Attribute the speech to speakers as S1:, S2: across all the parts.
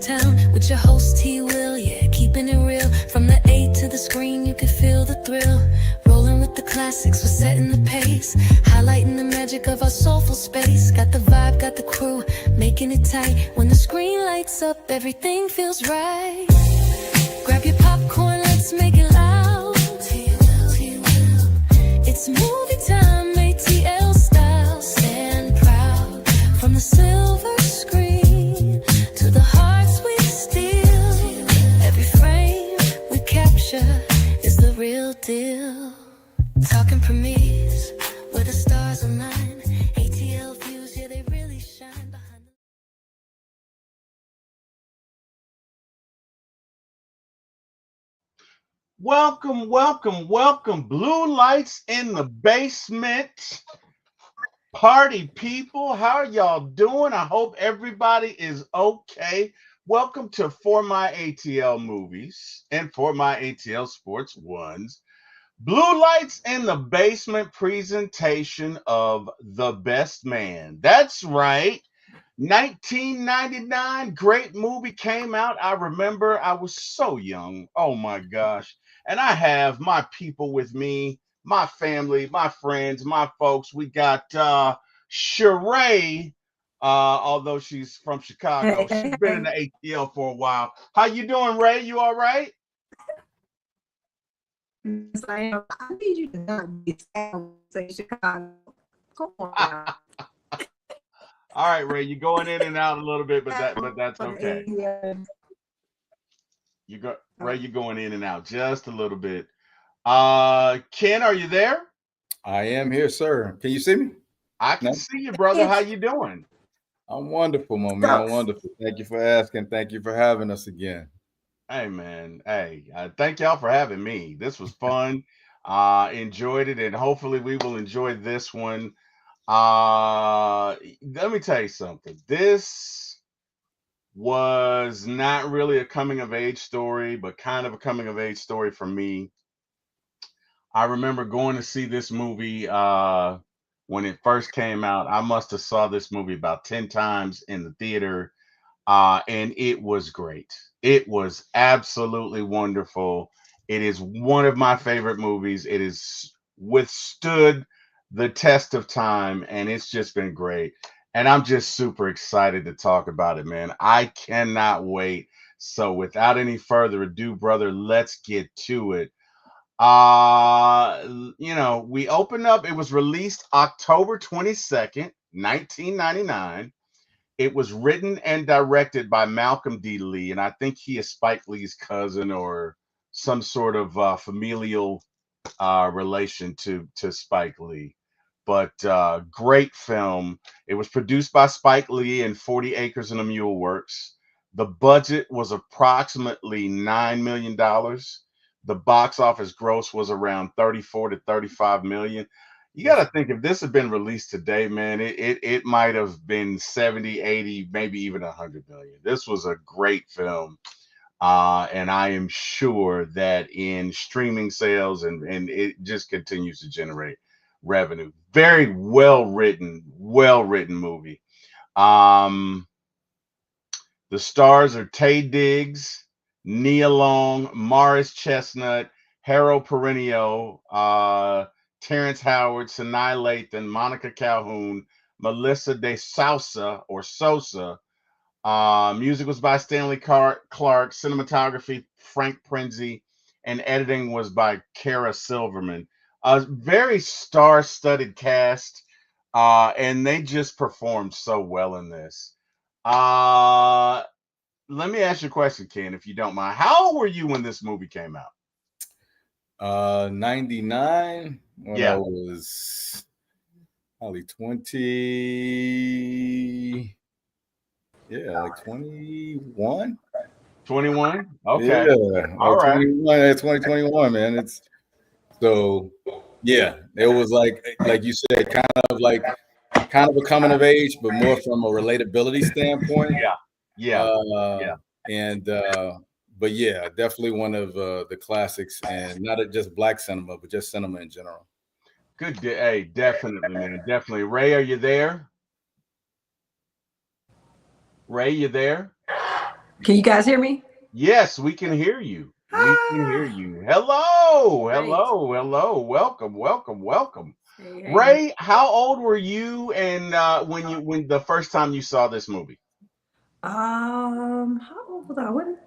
S1: town with your host T. Will, yeah, keeping it real. From the A to the screen, you can feel the thrill. Rolling with the classics, we're setting the pace, highlighting the magic of our soulful space. Got the vibe, got the crew, making it tight. When the screen lights up, everything feels right. Grab your popcorn, let's make it loud. It's movie time, ATL style. Stand proud. From the silver screen to the hearts we steal, every frame we capture is the real deal. Talking premieres, where the stars align. ATL views, yeah, they really shine behind the...
S2: Welcome, welcome, welcome. Blue lights in the basement. Party people, how are y'all doing? I hope everybody is okay. Welcome to For My ATL Movies and For My ATL Sports Ones. Blue lights in the basement presentation of The Best Man. That's right. 1999, great movie came out. I remember I was so young. Oh my gosh. And I have my people with me, my family, my friends, my folks. We got Sheree, although she's from Chicago. She's been in
S3: Hey,
S2: the ATL for a while. How you doing, Ray? You all right?
S3: yes, I am. I need you to not be sad when you say Chicago. Come on now.
S2: All right, Ray, you're going in and out a little bit, but that's
S3: For the
S2: okay.
S3: ATL.
S2: Ray, you're going in and out just a little bit. Ken, are you there?
S4: I am here, sir. Can you see me?
S2: I can
S4: No?
S2: see you, brother. How
S3: It's
S2: you doing?
S4: I'm wonderful, my man.
S3: sucks.
S4: Wonderful. Thank you for asking. Thank you for having us again.
S2: Hey, man. Hey, thank y'all for having me. This was fun. Enjoyed it, and hopefully we will enjoy this one. Let me tell you something. This was not really a coming of age story, but kind of a coming of age story for me. I remember going to see this movie when it first came out. I must have saw this movie about 10 times in the theater, and it was great. It was absolutely wonderful. It is one of my favorite movies. It has withstood the test of time, and it's just been great. And I'm just super excited to talk about it, man. I cannot wait. So, without any further ado, brother, let's get to it. We opened up, it was released October 22nd, 1999. It was written and directed by Malcolm D. Lee, and I think he is Spike Lee's cousin or some sort of familial relation to Spike Lee. But great film. It was produced by Spike Lee and 40 Acres and a Mule Works. The budget was approximately $9 million. The box office gross was around 34 to 35 million. You got
S4: Yes.
S2: to think if this had been released today, man, it might have been 70, 80, maybe even 100 million. This was a great film. And I am sure that in streaming sales and it just continues to generate revenue. Very well written movie. Um, the stars are Tay Diggs, Nia Long, Morris Chestnut, Harold Perrineau, Terrence Howard, Sanaa Lathan, Monica Calhoun, Melissa De Sousa or Sosa. Music was by Stanley Clark, cinematography Frank Prenzi, and editing was by Kara Silverman. A very star-studded cast, and they just performed so well in this. Uh, Let me ask you a question, Ken, if you don't mind. How old were you when this movie came out?
S4: 99 when I
S2: Yeah,
S4: was probably 20. Yeah, like 21.
S2: 21.
S4: Yeah,
S2: Okay, all
S4: like
S2: right.
S4: 21. 2021, man. It's so yeah, it was like you said, kind of a coming of age, but more from a relatability standpoint.
S2: Yeah, yeah,
S4: Uh,
S2: yeah.
S4: and but yeah, definitely one of the classics, and not just black cinema, but just cinema in general.
S2: Hey, definitely, man, definitely. Ray, are you there? Ray, you there?
S3: Can you guys hear me?
S2: Yes, we can hear you. We can hear you. Hello, hello, hello. Welcome, welcome, welcome.
S3: Hey.
S2: Ray, how old were you and when the first time you saw this movie?
S3: How old was I? When?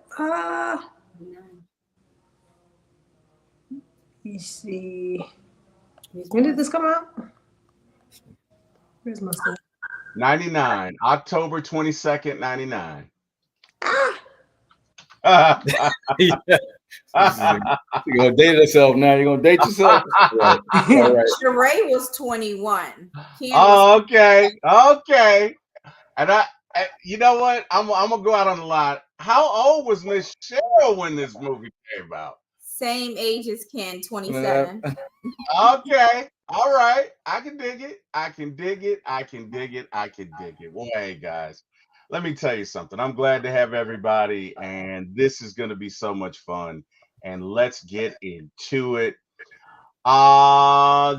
S3: You see. When did this come out? Where's my stuff?
S2: 99, October 22nd, 99.
S4: Yeah. You're gonna date yourself now. You're gonna date yourself. Right. All right.
S5: Sheree was 21. Ken
S2: Oh, okay, okay. And you know what? I'm gonna go out on the line. How old was Miss Cheryl when this movie came out?
S5: same age as Ken, 27.
S2: Okay, all right. I can dig it. I can dig it. I can dig it. I can dig it. Well, hey guys, let me tell you something. I'm glad to have everybody, and this is gonna be so much fun. And let's get into it.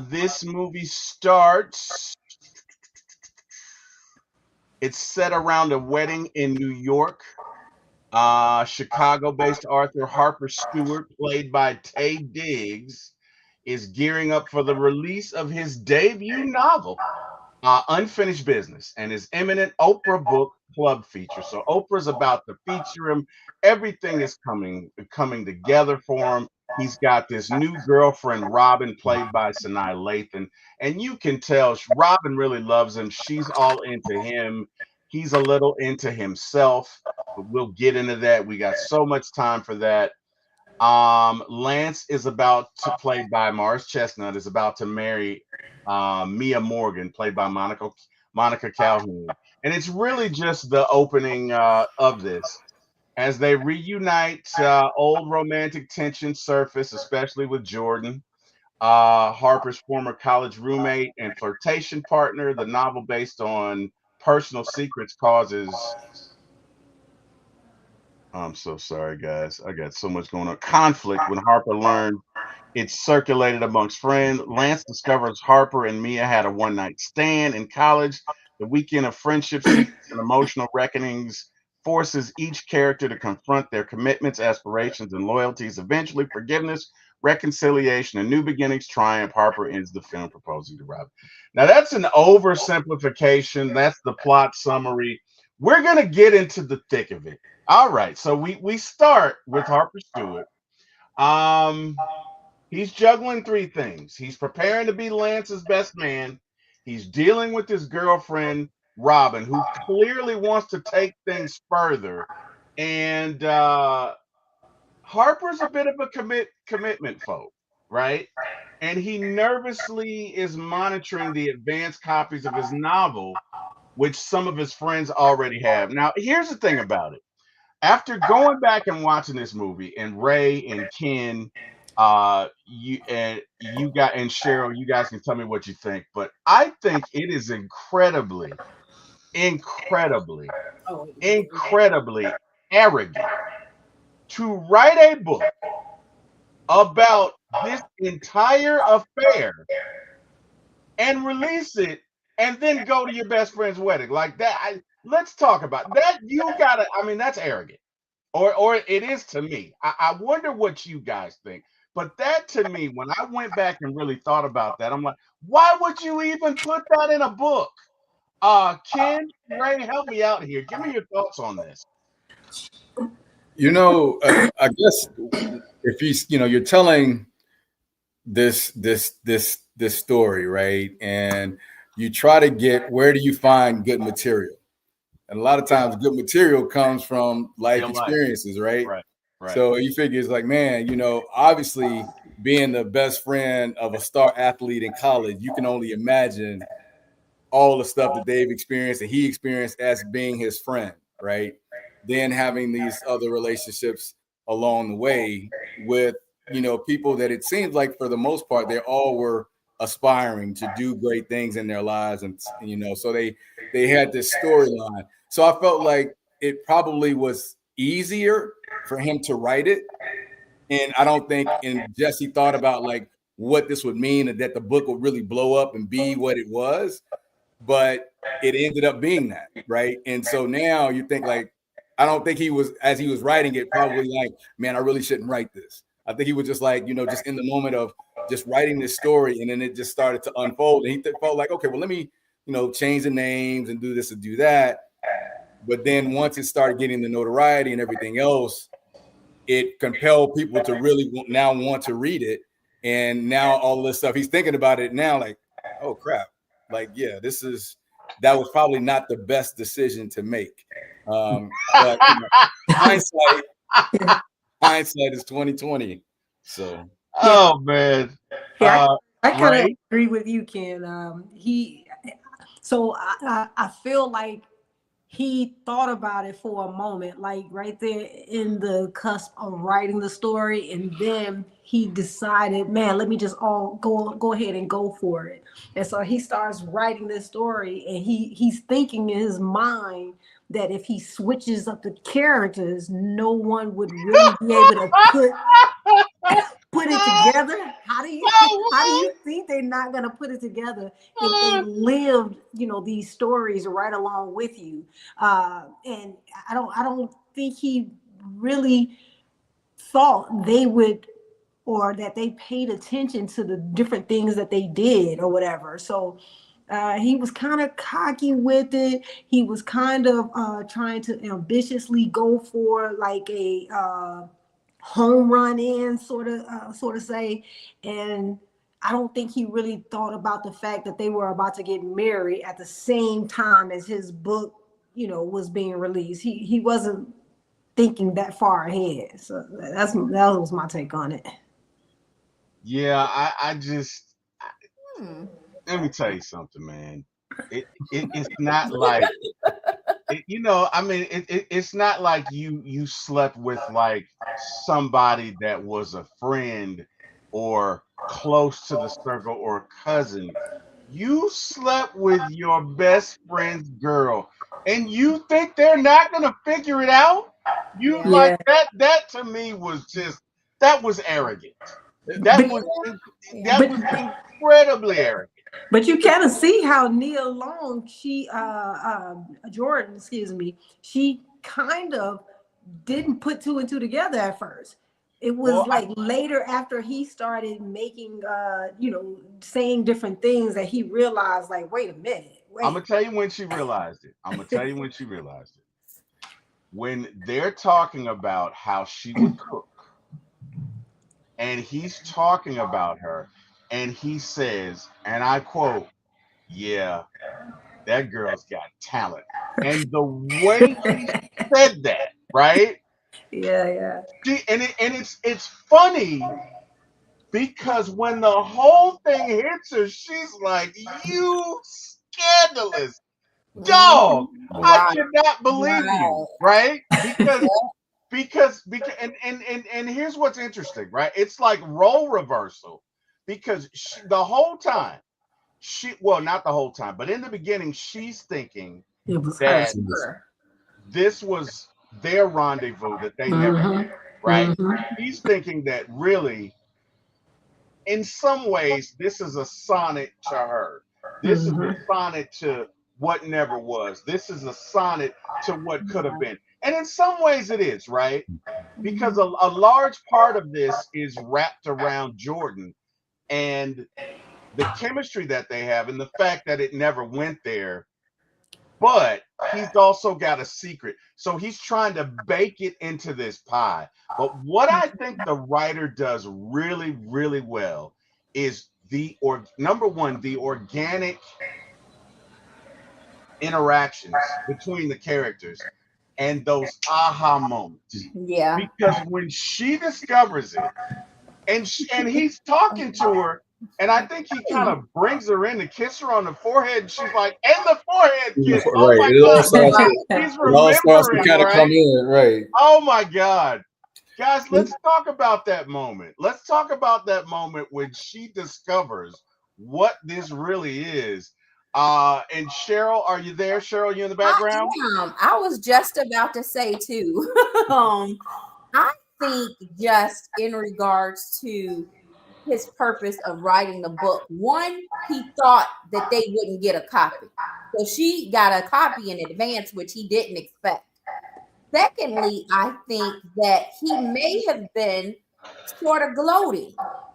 S2: This movie starts. It's set around a wedding in New York. Chicago-based Arthur Harper Stewart, played by Taye Diggs, is gearing up for the release of his debut novel, Unfinished Business, and his imminent Oprah book club feature. So Oprah's about to feature him. Everything is coming together for him. He's got this new girlfriend, Robin, played by Sanaa Lathan, and you can tell Robin really loves him. She's all into him. He's a little into himself, but we'll get into that. We got so much time for that. Lance is about to, played by Morris Chestnut, is about to marry Mia Morgan, played by Monica Calhoun, and it's really just the opening of this. As they reunite, old romantic tensions surface, especially with Jordan, Harper's former college roommate and flirtation partner. The novel, based on personal secrets, causes. I'm so sorry, guys. I got so much going on. Conflict when Harper learned it's circulated amongst friends. Lance discovers Harper and Mia had a one night stand in college. The weekend of friendship, secrets, and emotional reckonings forces each character to confront their commitments, aspirations, and loyalties. Eventually, forgiveness, reconciliation, and new beginnings triumph. Harper ends the film proposing to Robin. Now, that's an oversimplification. That's the plot summary. We're going to get into the thick of it. All right. So we start with Harper Stewart. He's juggling three things. He's preparing to be Lance's best man. He's dealing with his girlfriend, Robin, who clearly wants to take things further. And Harper's a bit of a commitment folk, right? And he nervously is monitoring the advanced copies of his novel, which some of his friends already have. Now, here's the thing about it. After going back and watching this movie, and Ray and Ken, you got, and Cheryl, you guys can tell me what you think, but I think it is incredibly, incredibly, incredibly arrogant to write a book about this entire affair and release it and then go to your best friend's wedding like that. Let's talk about that. You gotta, I mean, that's arrogant. Or it is to me. I wonder what you guys think. But that, to me, when I went back and really thought about that, I'm like, why would you even put that in a book? Ken, Ray, help me out here. Give me your thoughts on this.
S4: You know, I guess if you're telling this story, right? And you try to get, where do you find good material? And a lot of times good material comes from life experiences, right?
S2: Right.
S4: So you figure it's like, man, obviously being the best friend of a star athlete in college, you can only imagine all the stuff that they've experienced and he experienced as being his friend, right? Then having these other relationships along the way with, people that it seems like for the most part, they all were aspiring to do great things in their lives. And, so they had this storyline. So I felt like it probably was easier for him to write it. And I don't think Jesse thought about like what this would mean and that the book would really blow up and be what it was. But it ended up being that, right? And so now you think like, I don't think he was, as he was writing it, probably like, man, I really shouldn't write this. I think he was just like, just in the moment of just writing this story, and then it just started to unfold. And he felt like, okay, well, let me, change the names and do this and do that. But then once it started getting the notoriety and everything else, it compelled people to really now want to read it. And now all this stuff, he's thinking about it now, like, oh crap, like, yeah, that was probably not the best decision to make. But hindsight is 2020. So
S2: oh man.
S3: Yeah, I kind of
S2: Ray?
S3: agree with you, Ken. So I feel like he thought about it for a moment, like right there in the cusp of writing the story, and then he decided, man, let me just go ahead and go for it. And so he starts writing this story, and he's thinking in his mind that if he switches up the characters, no one would really be able to put it together. How do you think they're not gonna put it together if they lived, these stories right along with you? And I don't think he really thought they would, or that they paid attention to the different things that they did or whatever. So he was kind of cocky with it. He was kind of trying to ambitiously go for like a home run in sort of say. And I don't think he really thought about the fact that they were about to get married at the same time as his book, was being released. He wasn't thinking that far ahead. So that was my take on it.
S2: Yeah, I just let me tell you something, man. It's not like it's not like you slept with like somebody that was a friend or close to the circle or a cousin. You slept with your best friend's girl, and you think they're not gonna figure it out? You
S5: Yeah.
S2: like that to me was just that was arrogant. That was incredibly arrogant.
S3: But you kind of see how Nia Long, Jordan, excuse me, she kind of didn't put two and two together at first. It was later after he started making, saying different things that he realized, like, wait a minute.
S2: I'm gonna tell you when she realized it. When they're talking about how she would cook, and he's talking about her, and he says, and I quote, "Yeah, that girl's got talent." And the way he said that, right?
S3: Yeah.
S2: It's funny because when the whole thing hits her, she's like, "You scandalous dog! I cannot believe you!" Right? Because and here's what's interesting, right? It's like role reversal because the whole time not the whole time, but in the beginning, she's thinking
S3: It was
S2: that
S3: her.
S2: this was their rendezvous that they never had, right? He's thinking that really, in some ways, this is a sonnet to her. This is a sonnet to what never was. This is a sonnet to what could have been. And in some ways it is, right? Because a large part of this is wrapped around Jordan and the chemistry that they have and the fact that it never went there. But he's also got a secret. So he's trying to bake it into this pie. But what I think the writer does really, really well is number one, the organic interactions between the characters and those aha moments.
S5: Yeah.
S2: Because when she discovers it and he's talking to her, and I think he kind of brings her in to kiss her on the forehead, and she's like, and the forehead kiss. Oh
S4: right.
S2: my
S4: It all
S2: God.
S4: starts to kind of come in, right?
S2: Oh my God. Guys, let's talk about that moment. Let's talk about that moment when she discovers what this really is. And Cheryl, are you there? Cheryl, you in the background?
S5: I was just about to say too. I think just in regards to his purpose of writing the book, one, he thought that they wouldn't get a copy, so she got a copy in advance, which he didn't expect. Secondly, I think that he may have been sort of gloating.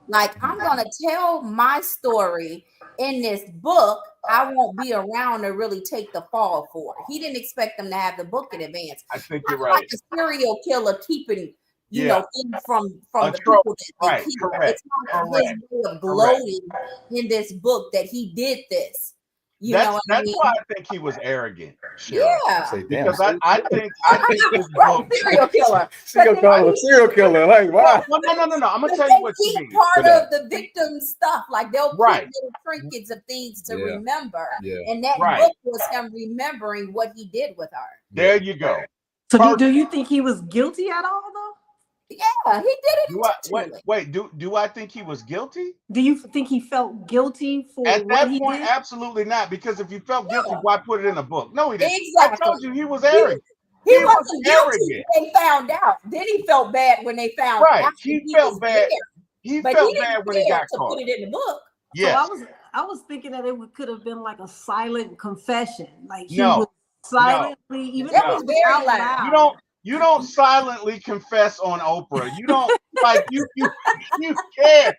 S5: Like, I'm going to tell my story in this book. I won't be around to really take the fall for it. He didn't expect them to have the book in advance.
S2: I think you're
S5: Not
S2: right.
S5: like a serial killer keeping, you
S2: Yeah.
S5: know, things from
S2: A
S5: the
S2: trope.
S5: people that they
S2: Right.
S5: keep.
S2: Correct.
S5: It's not his
S2: Correct.
S5: way of gloating in this book that he did this. You know what I
S2: That's
S5: mean?
S2: why I think he was arrogant, Cheryl.
S5: Yeah.
S4: Say, damn,
S2: Because I think this
S5: Right,
S2: book.
S5: serial killer.
S4: serial killer, serial killer. Like, wow.
S2: Well, no. I'm gonna
S5: But
S2: tell
S5: they
S2: you what you
S5: keep
S2: mean.
S5: part of the victim's stuff. Like, they'll keep
S2: Right.
S5: little trinkets of things to
S4: Yeah.
S5: remember.
S4: Yeah.
S5: And that
S2: Right.
S5: book was him remembering what he did with her.
S2: There you go.
S3: So
S2: Perfect.
S3: do you think he was guilty at all though?
S5: Yeah, he did it
S2: Do I
S5: intentionally.
S2: wait? Do I think he was guilty?
S3: Do you think he felt guilty for
S2: At
S3: what
S2: that
S3: he
S2: point,
S3: did?
S2: absolutely not. Because if you felt guilty,
S5: Yeah.
S2: why put it in a book? No, he didn't.
S5: Exactly.
S2: I told you he was arrogant.
S5: He
S2: He was
S5: wasn't guilty
S2: arrogant.
S5: when they found out. Then he felt bad when they found
S2: Right.
S5: out.
S2: He
S5: was
S2: felt bad.
S5: there,
S2: He
S5: but
S2: felt
S5: he didn't
S2: bad when he
S5: care
S2: got
S5: to
S2: caught.
S5: put it in the book.
S2: Yes.
S3: So I was thinking that it could have been like a silent confession. Like he
S2: No.
S3: was silently, even
S5: That
S3: though
S5: was
S3: it
S5: very
S3: out
S5: loud.
S2: You don't silently confess on Oprah. You don't like you can't.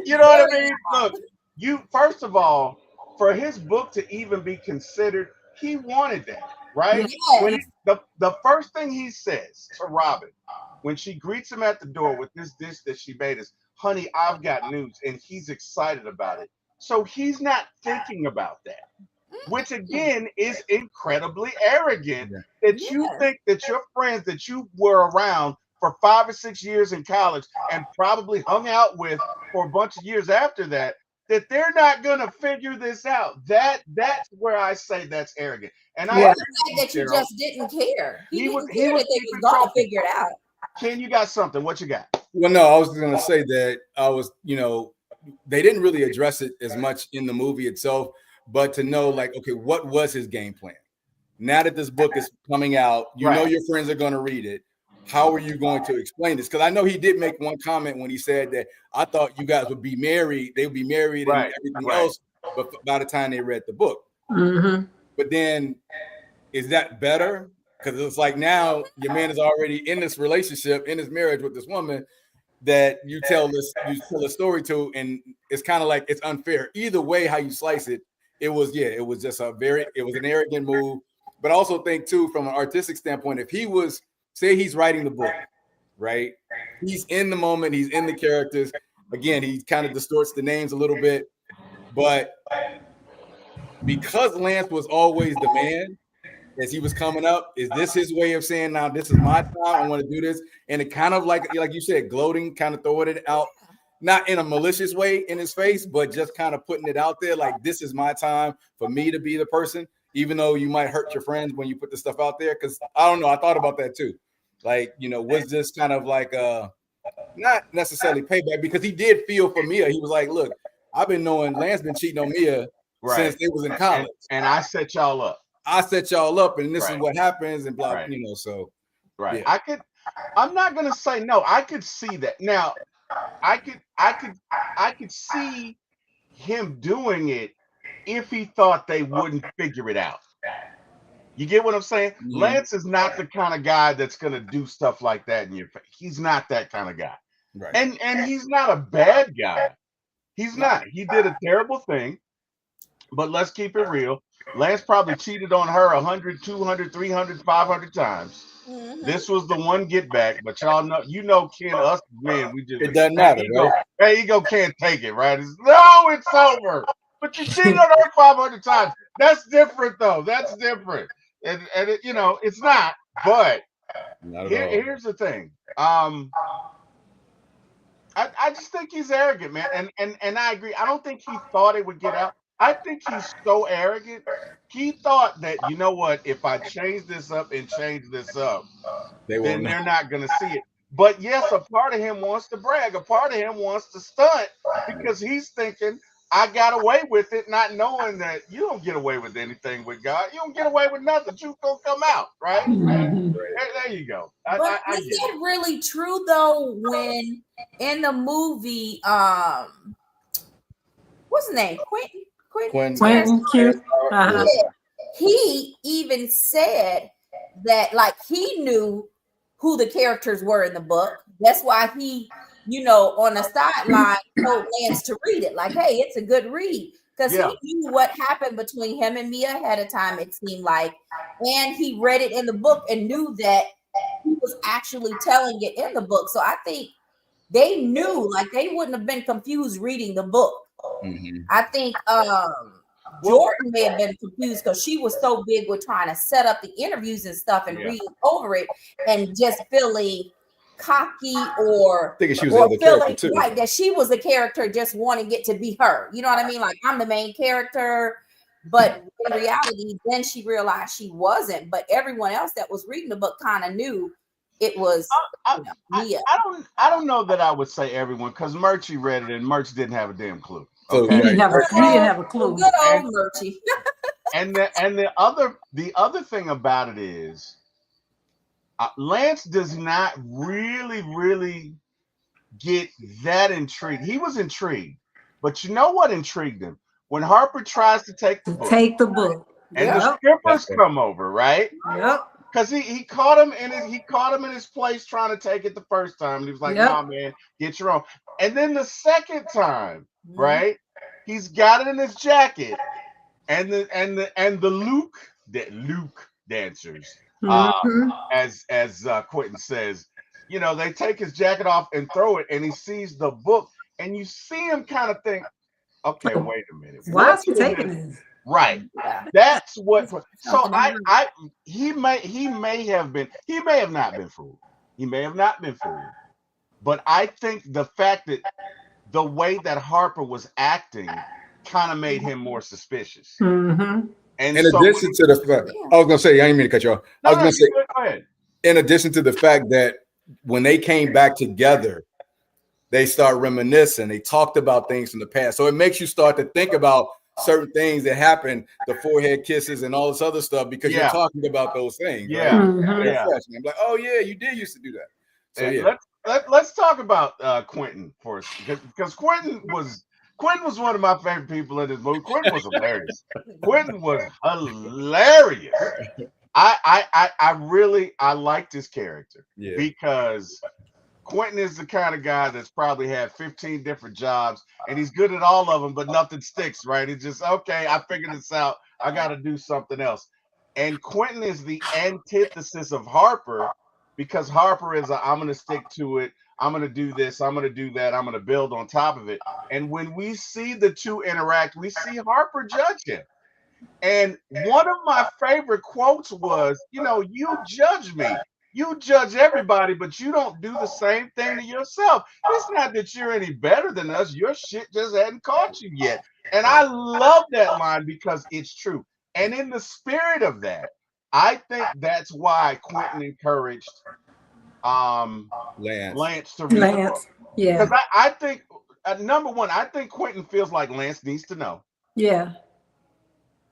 S2: You know what I mean? Look, you first of all, for his book to even be considered, he wanted that, right?
S3: Yeah.
S2: When the first thing he says to Robin when she greets him at the door with this dish that she made is, "Honey, I've got news," and he's excited about it. So he's not thinking about that. Which again is incredibly arrogant that you think that your friends that you were around for 5 or 6 years in college and probably hung out with for a bunch of years after that, that they're not gonna figure this out. That's where I say that's arrogant. And
S5: Or
S2: I
S5: the
S2: agree
S5: fact
S2: with
S5: that
S2: you,
S5: you
S2: Cheryl.
S5: just didn't care. He didn't
S2: He
S5: care
S2: was
S5: that they was
S2: keeping
S5: gonna
S2: trophies.
S5: figure it out.
S2: Ken, you got something. What you got?
S4: Well, no, I was going to say that they didn't really address it as much in the movie itself, but to know, like, okay, what was his game plan? Now that this book is coming out, you know your friends are going to read it. How are you going to explain this? Because I know he did make one comment when he said that I thought you guys would be married. They would be married and everything else, but by the time they read the book.
S3: Mm-hmm.
S4: But then, is that better? Because it's like now your man is already in this relationship, in this marriage with this woman that you tell a story to, and it's kind of like it's unfair. Either way, how you slice it, it was just it was an arrogant move. But I also think too, from an artistic standpoint, if he was, say he's writing the book, right? He's in the moment, he's in the characters. Again, he kind of distorts the names a little bit, but because Lance was always the man as he was coming up, is this his way of saying, now this is my time, I want to do this? And it kind of like you said, gloating, kind of throwing it out, not in a malicious way in his face, but just kind of putting it out there, like, this is my time for me to be the person, even though you might hurt your friends when you put the stuff out there. Because I don't know, I thought about that too. Like, was this kind of like not necessarily payback, because he did feel for Mia. He was like, look, I've been knowing Lance been cheating on Mia since they was in college.
S2: And I set y'all up. And
S4: this is what happens, and blah, so.
S2: Right.
S4: Yeah.
S2: I'm not gonna say no. I could see that. Now, I could see him doing it if he thought they wouldn't figure it out. You get what I'm saying?
S4: Mm-hmm.
S2: Lance is not the kind of guy that's gonna do stuff like that in your face. He's not that kind of guy.
S4: Right.
S2: And he's not a bad guy. He's not. He did a terrible thing, but let's keep it real. Lance probably cheated on her 100, 200, 300, 500 times. Mm-hmm. This was the one get back, but y'all know, Ken, us men, we just,
S4: it doesn't matter, right?
S2: Hey, ego can't take it, right? It's over. But you cheated on her 500 times. That's different, though. That's different. And it, it's not. But here's the thing. I just think he's arrogant, man. And I agree. I don't think he thought it would get out. I think he's so arrogant. He thought that, you know what, if I change this up and change this up, then they're not going to see it. But yes, a part of him wants to brag. A part of him wants to stunt because he's thinking, I got away with it, not knowing that you don't get away with anything with God. You don't get away with nothing. You're going to come out, right? There you go.
S5: But is that really true, though, when in the movie, what's his name? Quentin.
S3: Q.
S5: He even said that like he knew who the characters were in the book. That's why he, you know, on the sideline told Lance to read it. Like, hey, it's a good read. Because
S2: Yeah.
S5: he knew what happened between him and Mia ahead of time, it seemed like. And he read it in the book and knew that he was actually telling it in the book. So I think they knew, like they wouldn't have been confused reading the book.
S4: Mhm.
S5: I think Jordan may have been confused because she was so big with trying to set up the interviews and stuff and
S2: Yeah.
S5: reading over it and just feeling cocky or
S4: Thinking she was the other
S5: feeling
S4: character too.
S5: right that she was the character just wanting it to be her. You know what I mean? Like I'm the main character. But in reality, then she realized she wasn't. But everyone else that was reading the book kind of knew it was Mia.
S2: I don't know that I would say everyone, because Murchie read it and Murch didn't have a damn clue.
S4: So,
S2: Okay.
S3: He didn't have a clue.
S5: Good old Murchie.
S2: And the other thing about it is Lance does not really get that intrigued. He was intrigued, but you know what intrigued him? When Harper tries to take the book, and the strippers come over, right?
S3: Yep.
S2: Because he caught him in his place trying to take it the first time. And he was like,
S3: Yep.
S2: nah, man, get your own. And then the second time, right? He's got it in his jacket. And the Luke dancers, as Quentin says, you know, they take his jacket off and throw it, and he sees the book, and you see him kind of think, okay, wait a minute,
S3: Why is he taking this?
S2: Right. That's what. So he may have not been fooled. He may have not been fooled. But I think the fact that the way that Harper was acting kind of made him more suspicious.
S3: Mm-hmm.
S2: And
S4: in addition to the fact, I was gonna say, I didn't mean to cut you off. I was gonna say,
S2: go ahead.
S4: In addition to the fact that when they came back together, they start reminiscing. They talked about things from the past, so it makes you start to think about certain things that happened, the forehead kisses and all this other stuff, because you're talking about those things.
S2: Yeah,
S4: right? Fresh. And I'm like, oh yeah, you did used to do that. So
S2: and let's talk about Quentin for us, because Quentin was one of my favorite people in this movie. Quentin was hilarious. Quentin was hilarious. I really liked his character because Quentin is the kind of guy that's probably had 15 different jobs and he's good at all of them, but nothing sticks, right? He's just, okay, I figured this out. I got to do something else. And Quentin is the antithesis of Harper, because Harper is I'm going to stick to it. I'm going to do this. I'm going to do that. I'm going to build on top of it. And when we see the two interact, we see Harper judge him. And one of my favorite quotes was, you know, you judge me. You judge everybody, but you don't do the same thing to yourself. It's not that you're any better than us. Your shit just hadn't caught you yet. And I love that line because it's true. And in the spirit of that, I think that's why Quentin encouraged Lance to read the book.
S3: Yeah.
S2: Because I think, number one, I think Quentin feels like Lance needs to know.
S3: Yeah.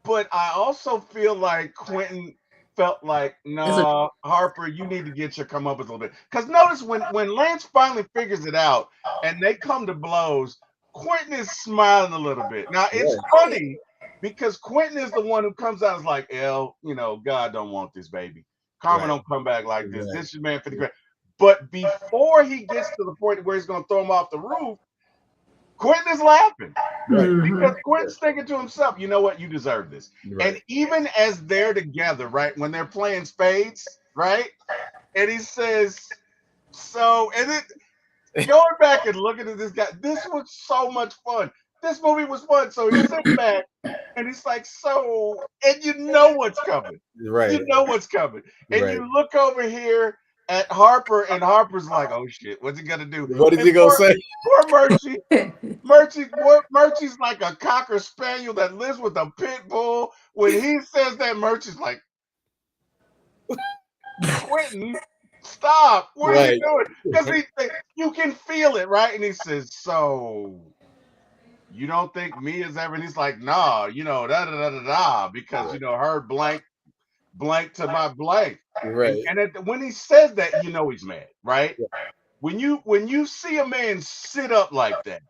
S2: But I also feel like Quentin felt like, no, Harper, you need to get your comeuppance a little bit. Because notice when Lance finally figures it out and they come to blows, Quentin is smiling a little bit. Now, it's funny because Quentin is the one who comes out and is like, you know, God don't want this, baby. Karma don't come back like this. This is man 50 grand. But before he gets to the point where he's going to throw him off the roof, Quentin is laughing. Because Quentin's thinking to himself, you know what? You deserve this. And even as they're together, right, when they're playing spades, right, and he says, so, and then going back and looking at this guy, this was so much fun. This movie was fun. So he sits back and he's like, so, and you know what's coming. You know what's coming. And you look over here at Harper, and Harper's like, oh shit, what's he gonna do?
S4: What is he gonna say?
S2: Poor Murchie's like a cocker spaniel that lives with a pit bull. When he says that, Murchie's like, Quentin, stop. What are you doing? Because you can feel it, right? And he says, so you don't think Mia's ever? And he's like, nah, you know, because you know her blank to my blank. And when he says that, you know he's mad, right? When you see a man sit up like that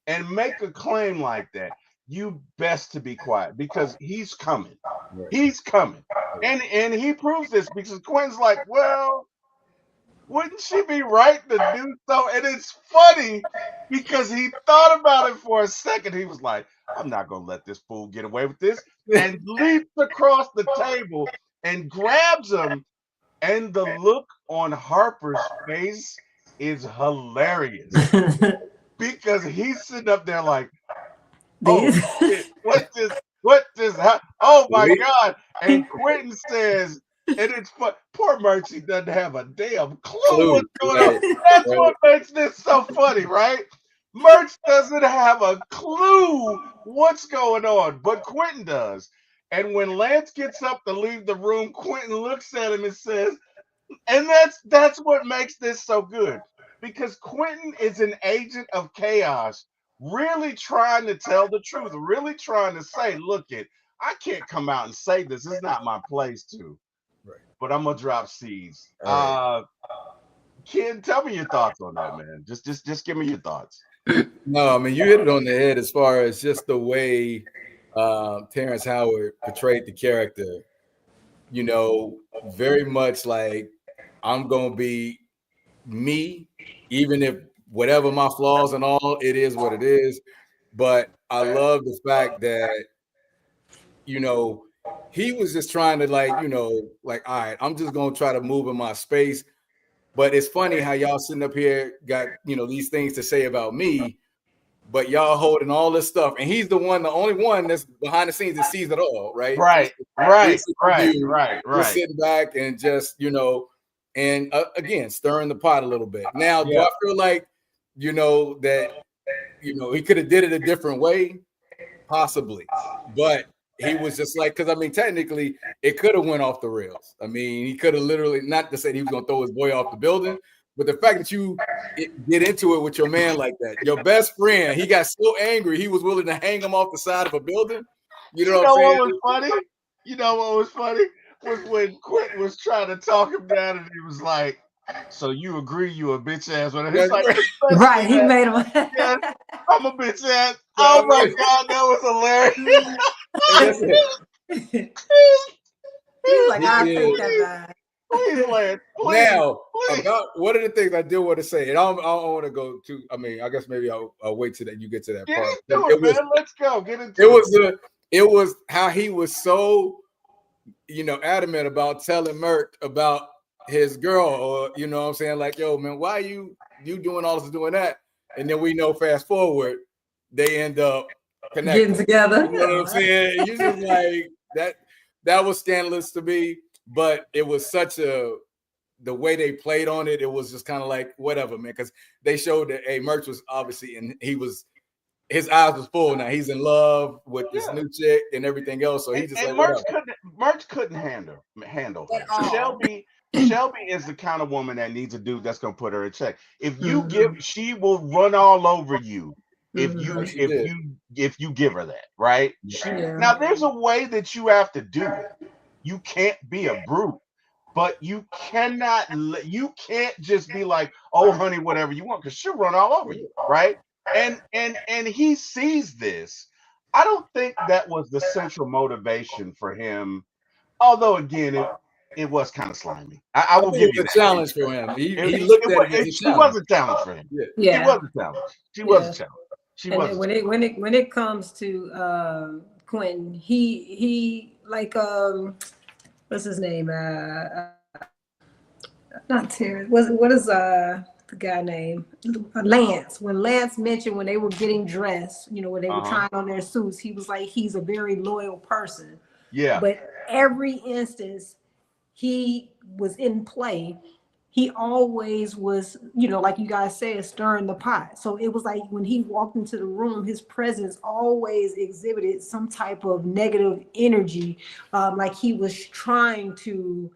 S2: and make a claim like that, you best to be quiet because he's coming.
S4: Right.
S2: He's coming. And he proves this because Quinn's like, well, wouldn't she be right to do so? And it's funny because he thought about it for a second. He was like, I'm not going to let this fool get away with this. And leaps across the table and grabs him. And the look on Harper's face is hilarious because he's sitting up there like, oh shit, what this, oh my God. And Quentin says, and it's fun. Poor Mercy doesn't have a damn clue what's going on. That's what makes this so funny, right? Merch doesn't have a clue what's going on, but Quentin does. And when Lance gets up to leave the room, Quentin looks at him and says, and that's what makes this so good. Because Quentin is an agent of chaos, really trying to tell the truth, really trying to say, look I can't come out and say this. It's not my place to.
S4: Right.
S2: But I'm gonna drop seeds.
S4: Right.
S2: Ken, tell me your thoughts on that, man. Just give me your thoughts.
S4: No, I mean you hit it on the head as far as just the way Terrence Howard portrayed the character. You know, very much like I'm gonna be me, even if whatever my flaws and all, it is what it is. But I love the fact that, you know, he was just trying to like, you know, like, all right, I'm just gonna try to move in my space. But it's funny how y'all sitting up here got, you know, these things to say about me, but y'all holding all this stuff, and he's the only one that's behind the scenes that sees it all, right?
S2: Right.
S4: Just sitting back and just, you know, and again, stirring the pot a little bit. Now, do I feel like, you know, that, you know, he could have did it a different way? Possibly. But he was just like, because I mean, technically, it could have went off the rails. I mean, he could have literally, not to say he was going to throw his boy off the building, but the fact that you get into it with your man like that, your best friend, he got so angry, he was willing to hang him off the side of a building. You know what I'm saying?
S2: What was funny? You know what was funny? Was when Quentin was trying to talk him down and he was like, so you agree you a bitch ass? He's like,
S3: right, he made him.
S2: Yeah, I'm a bitch ass. Oh my God, that was hilarious.
S3: He's like, I'll take that back.
S2: Please, Lance.
S4: Now, about one of the things I do want to say, and I don't want to go to. I mean, I guess maybe I'll wait till that you get to that part.
S2: Man. Let's go. Get into it.
S4: It was how he was so, you know, adamant about telling Mert about his girl, or you know what I'm saying, like, yo, man, why you doing all this, doing that? And then we know, fast forward, they end up connecting,
S3: getting together.
S4: You know what I'm saying? You just like that was scandalous to me, but it was such the way they played on it. It was just kind of like whatever, man, because they showed that Merch was obviously, and his eyes was full. Now he's in love with this new chick and everything else. So he just like
S2: Merch couldn't handle her. Shelby is the kind of woman that needs a dude that's gonna put her in check. If you she will run all over you. If you give her that, right? Now there's a way that you have to do it. You can't be a brute, but you can't just be like, oh honey, whatever you want, because she'll run all over you, right? And he sees this. I don't think that was the central motivation for him. Although again, it was kind of slimy. I will give you
S4: a challenge for him. He looked at it.
S2: She was a challenge for him.
S3: Yeah.
S2: She was a challenge. She was a challenge. She was.
S3: When it comes to Quentin, he like what's his name? Not Terrence. What is the guy name? Lance. When Lance mentioned when they were getting dressed, you know, when they were trying on their suits, he was like, he's a very loyal person.
S2: Yeah.
S3: But every instance he was in play, he always was, you know, like you guys said, stirring the pot. So it was like when he walked into the room, his presence always exhibited some type of negative energy, like he was trying to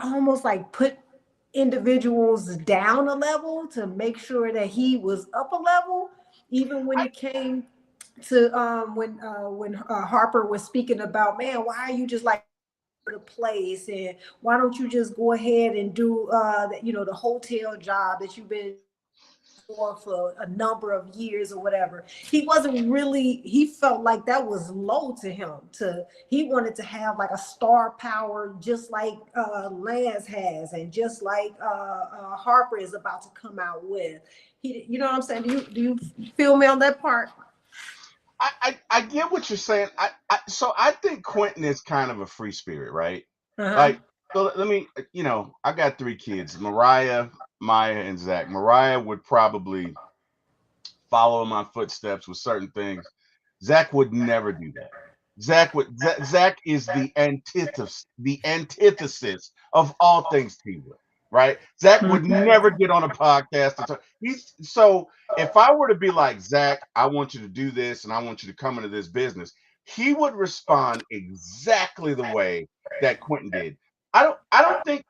S3: almost like put individuals down a level to make sure that he was up a level. Even when it came to when Harper was speaking about, man, why are you just like the place, and why don't you just go ahead and do the hotel job that you've been for a number of years or whatever. He wasn't really, he felt like that was low to him. He wanted to have like a star power just like Lance has, and just like Harper is about to come out with. You know what I'm saying? Do you feel me on that part?
S2: I get what you're saying. So I think Quentin is kind of a free spirit, right?
S3: Uh-huh.
S2: Like, so let me, I got 3 kids, Mariah, Maya, and Zach. Mariah would probably follow in my footsteps with certain things. Zach would never do that. Zach is the antithesis of all things T-Will, right? Zach would never get on a podcast and talk. So if I were to be like, Zach, I want you to do this and I want you to come into this business, he would respond exactly the way that Quentin did. I don't think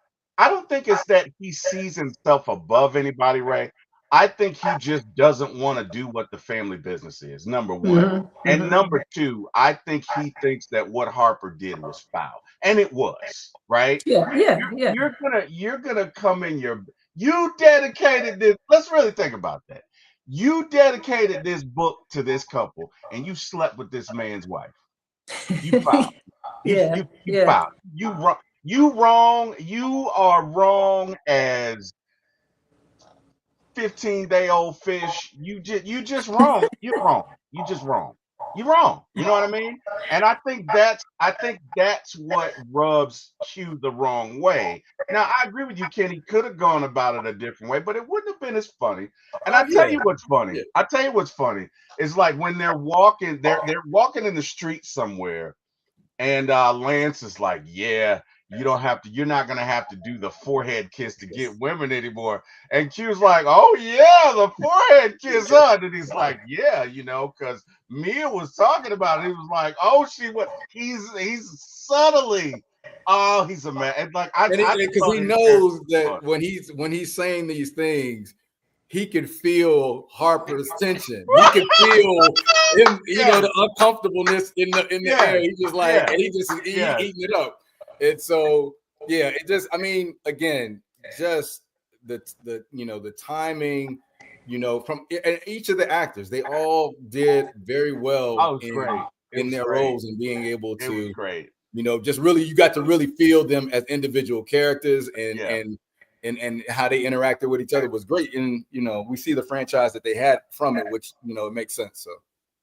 S2: it's that he sees himself above anybody, Ray. I think he just doesn't want to do what the family business is, number one. And number two, I think he thinks that what Harper did was foul. And it was, right?
S3: Yeah.
S2: You're gonna come in you dedicated this. Let's really think about that. You dedicated this book to this couple and you slept with this man's wife. You foul. You foul. You wrong. You wrong. You are wrong as 15-day-old fish. You just wrong. You're wrong. You just wrong. You're wrong. You know what I mean? And I think that's what rubs Q the wrong way. Now I agree with you, Kenny. Could have gone about it a different way, but it wouldn't have been as funny. And I tell you what's funny.
S4: Yeah.
S2: I tell you what's funny is like when they're walking in the street somewhere, and Lance is like, yeah, you're not gonna have to do the forehead kiss to get women anymore. And Q's like, oh yeah, the forehead kiss, huh? And he's like, yeah, because Mia was talking about it. He was like, oh, he's subtly, oh, he's a man. And like
S4: because he knows that when he's saying these things, he could feel Harper's tension. He could feel him, the uncomfortableness in the air. He's just like, and he's eating it up. And so, it just, I mean, again, just the timing, from each of the actors, they all did very well in their roles and being able to, just really, you got to really feel them as individual characters and how they interacted with each other was great. And, we see the franchise that they had from it, which, it makes sense. So.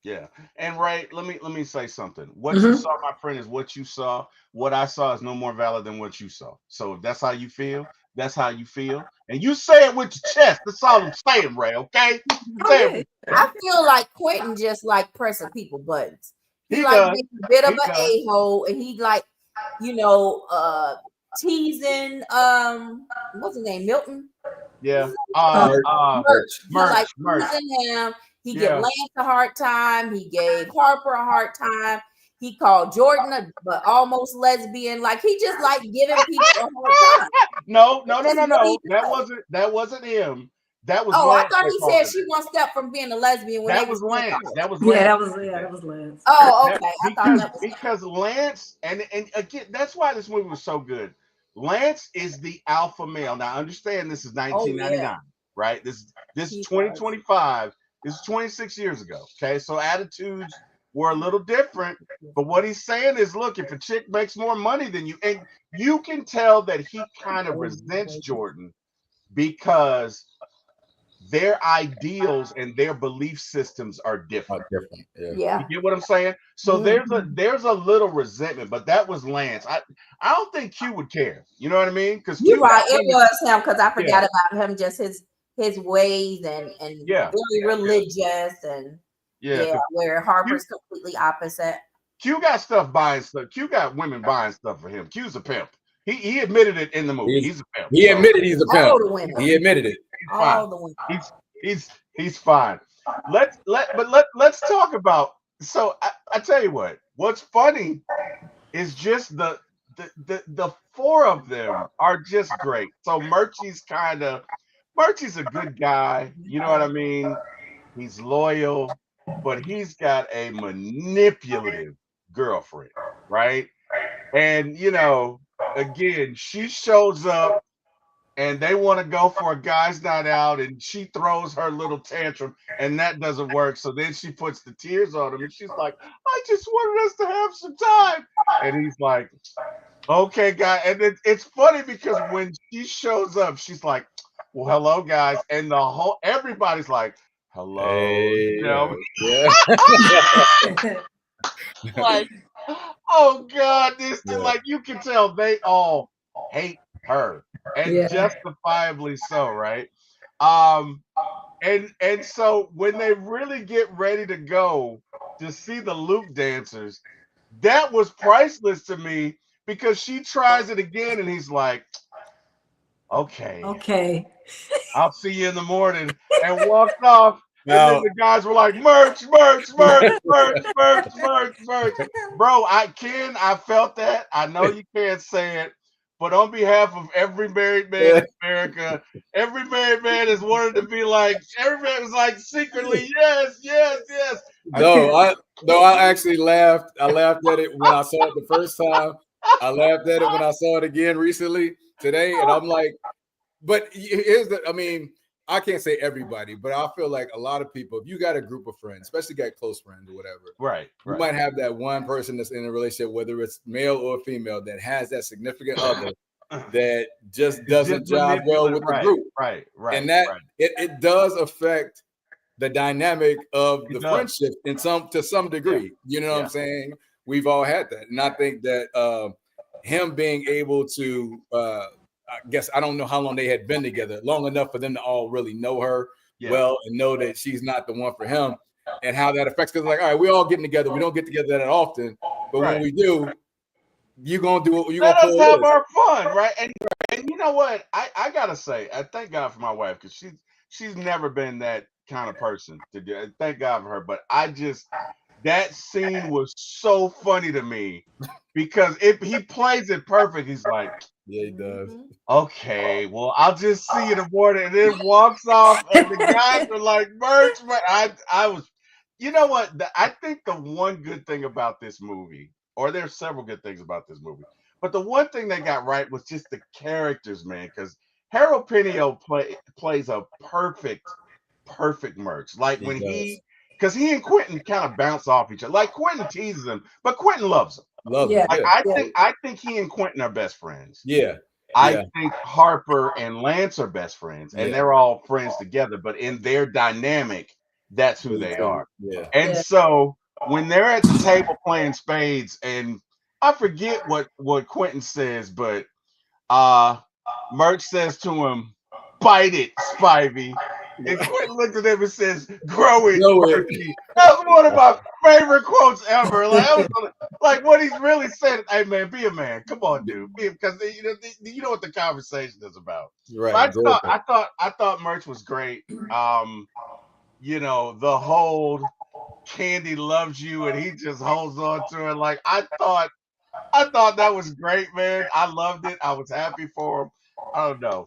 S2: Yeah. And Ray, let me say something. What you saw, my friend, is what you saw. What I saw is no more valid than what you saw. So if that's how you feel, that's how you feel. And you say it with your chest. That's all I'm saying, Ray, okay?
S5: I feel like Quentin just like pressing people buttons. He like being a bit of an a-hole, and he like, teasing what's his name? Milton?
S2: Yeah.
S5: Merch. Teasing him. He gave Lance a hard time. He gave Harper a hard time. He called Jordan but almost lesbian. Like he just like giving people a hard time.
S2: No. That wasn't him. That was Lance.
S5: I thought he said she one step from being a lesbian. When
S2: that was Lance.
S3: That was Lance.
S5: Oh, okay. I thought that was
S2: because Lance, and again, that's why this movie was so good. Lance is the alpha male. Now, understand this is 1999, right? This is 2025. This is 26 years ago. Okay, so attitudes were a little different. But what he's saying is, look, if a chick makes more money than you, and you can tell that he kind of resents Jordan because their ideals and their belief systems are different.
S5: Yeah.
S2: You get what I'm saying? So there's a little resentment, but that was Lance. I don't think Q would care. You know what I mean? Because
S5: you're right, it was him, because I forgot about him, just his ways and very religious and where Harper's completely opposite.
S2: Q got stuff buying stuff. Q got women buying stuff for him. Q's a pimp. He admitted it in the movie. He's a pimp.
S4: He admitted he's a pimp.
S5: All the women.
S4: He admitted it.
S5: All the women.
S2: He's fine. Let's talk about. So I tell you what's funny is just the four of them are just great. So Murchie's a good guy. You know what I mean? He's loyal, but he's got a manipulative girlfriend, right? And again, she shows up and they want to go for a guy's night out, and she throws her little tantrum, and that doesn't work. So then she puts the tears on him, and she's like, "I just wanted us to have some time," and he's like, "Okay, guy." And it's funny because when she shows up, she's like, "Well, hello, guys," and the whole everybody's like, "Hello,
S4: Hey,
S2: Shelby."
S4: yeah,
S2: Like, oh God, this is
S4: yeah,
S2: like you can tell they all hate her, and
S3: Yeah.
S2: justifiably so, right? Um, and so when they really get ready to go to see the loop dancers, that was priceless to me because she tries it again, and he's like, "Okay,
S3: Okay.
S2: I'll see you in the morning," and walked off. And then
S4: now,
S2: the guys were like, "Merch, merch, merch, merch, merch, merch, merch." Bro, I felt that. I know you can't say it, but on behalf of every married man in America, every married man has wanted to be like, every man was like secretly, yes, yes, yes.
S4: no, I actually laughed. I laughed at it when I saw it the first time. I laughed at it when I saw it again recently today, and I'm like, but here's the. I mean, I can't say everybody, but I feel like a lot of people. If you got a group of friends, especially got close friends or whatever,
S2: Right,
S4: you
S2: right.
S4: might have that one person that's in a relationship, whether it's male or female, that has that significant other that just
S2: It's
S4: doesn't
S2: just
S4: jive well
S2: manipulative.
S4: with the
S2: Right,
S4: group,
S2: right, right,
S4: and that
S2: right.
S4: it does affect the dynamic of
S2: It
S4: the
S2: does.
S4: friendship in some
S2: Yeah,
S4: degree. You know what I'm
S2: yeah,
S4: saying? We've all had that, and I think that him being able to, I guess I don't know how long they had been together, long enough for them to all really know her
S2: yeah.
S4: well and know that she's not the one for him, and how that affects. Because like, all right, we're all getting together. We don't get together that often, but when
S2: Right.
S4: we do, you gonna do it. You
S2: Let
S4: gonna
S2: us
S4: pull
S2: have
S4: this.
S2: our fun, right? And you know what? I gotta say, I thank God for my wife because she's never been that kind of person to do. Thank God for her. But I just that scene was so funny to me because if he plays it perfect, he's like,
S4: Yeah, he does.
S5: Mhm.
S2: "Okay, well, I'll just see you in the morning," and then walks off, and the guys are like, "Merch, merch." I was, you know what? I think the one good thing about this movie, or there's several good things about this movie, but the one thing they got right was just the characters, man. Because Harold Pinio plays a perfect merch. Like
S4: He
S2: when
S4: does.
S2: because he and Quentin kind of bounce off each other. Like Quentin teases him, but Quentin loves him.
S4: Loves
S3: Yeah.
S4: him.
S2: Like
S4: Yeah.
S3: Yeah.
S2: I think he and Quentin are best friends.
S4: Yeah.
S2: I
S4: Yeah.
S2: think Harper and Lance are best friends, and
S4: Yeah.
S2: they're all friends together. But in their dynamic, that's who
S4: Me
S2: they
S4: too.
S2: are.
S4: Yeah.
S2: And
S3: Yeah.
S2: so when they're at the table playing spades, and I forget what Quentin says, but uh Merch says to him, "Bite it, Spivey." And Quentin looks at him and says, "Grow it,
S4: Know it.
S2: Murphy." That was one of my favorite quotes ever. Like I was like what he's really saying. Hey man, be a man. Come on, dude. Because you know what the conversation is about. But
S4: Right. Go ahead.
S2: I thought Merch was great. You know, the whole Candy loves you and he just holds on to her. Like I thought that was great, man. I loved it. I was happy for him. I don't know.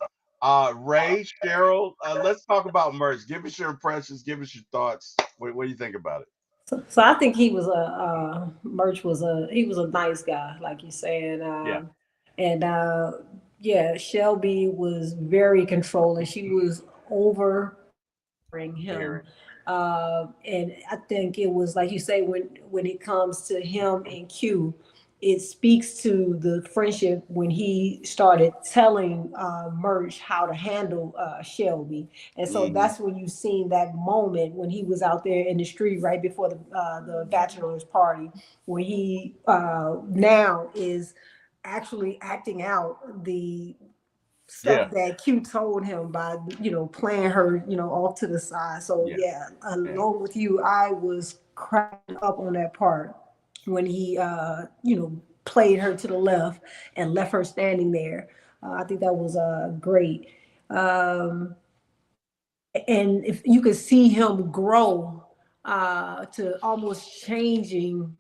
S2: Ray, Cheryl, let's talk about Merch. Give us your impressions. Give us your thoughts. What do you think about it?
S3: So I think he was Merch was he was a nice guy, like you saying.
S2: Yeah,
S3: And yeah, Shelby was very controlling. She was over him.
S2: very.
S3: And I think it was like you say when it comes to him and Q, it speaks to the friendship when he started telling Merch how to handle Shelby, and so
S2: Hmm.
S3: that's when you seen that moment when he was out there in the street right before the bachelor's party, when he now is actually acting out the stuff
S2: Yeah,
S3: that Q told him by playing her off to the side. So
S2: yeah,
S3: yeah,
S2: yeah,
S3: along with you, I was cracking up on that part when he played her to the left and left her standing there. I think that was great. Um, and if you could see him grow to almost changing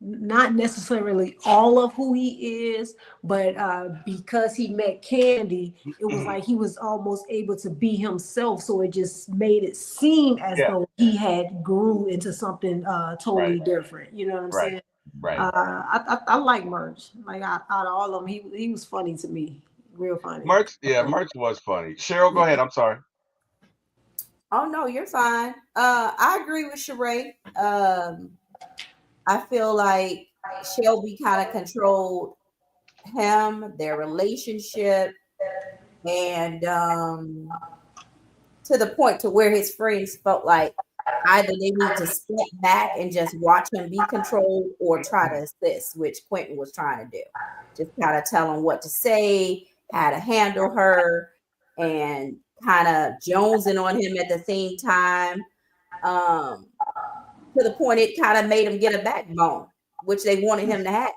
S3: not necessarily all of who he is, but because he met Candy, it was
S2: Mhm.
S3: like he was almost able to be himself. So it just made it seem as
S2: Yeah.
S3: though he had grew into something
S2: Right,
S3: totally different. You know what I'm
S2: right,
S3: saying?
S2: right.
S3: I like Merch. Like out of all of them, he was funny to me. real funny.
S2: Merch was funny. Cheryl, go ahead. I'm sorry.
S5: Oh no, you're fine. I agree with Sheree. I feel like Shelby kind of controlled him, their relationship, and to the point to where his friends felt like either they need to step back and just watch him be controlled or try to assist, which Quentin was trying to do. Just kind of tell him what to say, how to handle her, and kind of jonesing on him at the same time. To the point it kind of made him get a backbone, which they wanted him to have.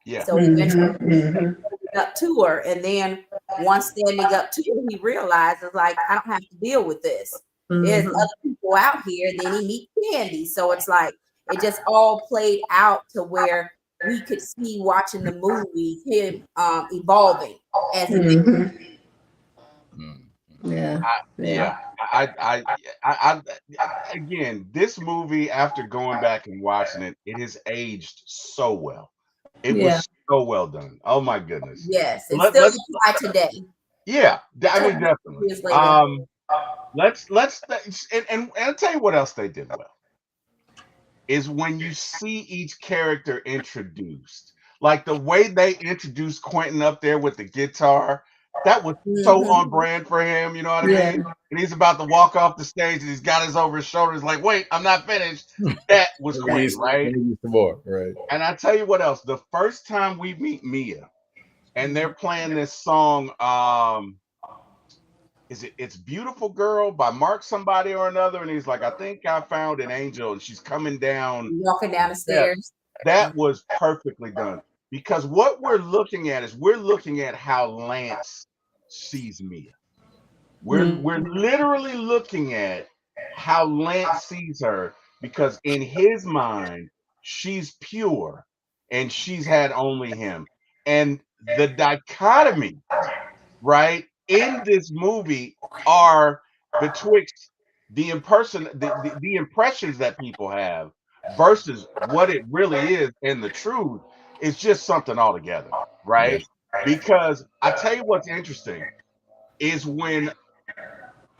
S2: Yeah.
S5: So eventually up to her, and then once standing up to her, he realizes like I don't have to deal with this. There's other people out here. Then he meets Candy, so it's like it just all played out to where we could see watching the movie him evolving as a
S2: Again, this movie, after going back and watching it, it has aged so well. It was so well done. Oh my goodness.
S5: Yes, it's still applied today.
S2: Yeah, I mean definitely.
S5: Years later.
S2: Let's and I'll tell you what else they did well is when you see each character introduced, like the way they introduced Quentin up there with the guitar. That was so on brand for him, you know what I mean? And he's about to walk off the stage and he's got his over his shoulders, like, wait, I'm not finished. That was Quentin, right?
S4: Right.
S2: And I tell you what else, the first time we meet Mia and they're playing this song, it's Beautiful Girl by Mark somebody or another, and he's like, I think I found an angel, and she's coming down,
S5: walking down the stairs.
S2: That was perfectly done. Because what we're looking at is how Lance sees Mia. We're literally looking at how Lance sees her, because in his mind, she's pure and she's had only him. And the dichotomy, right, in this movie are betwixt the impressions that people have versus what it really is, and the truth is just something altogether, right? Because I tell you what's interesting is when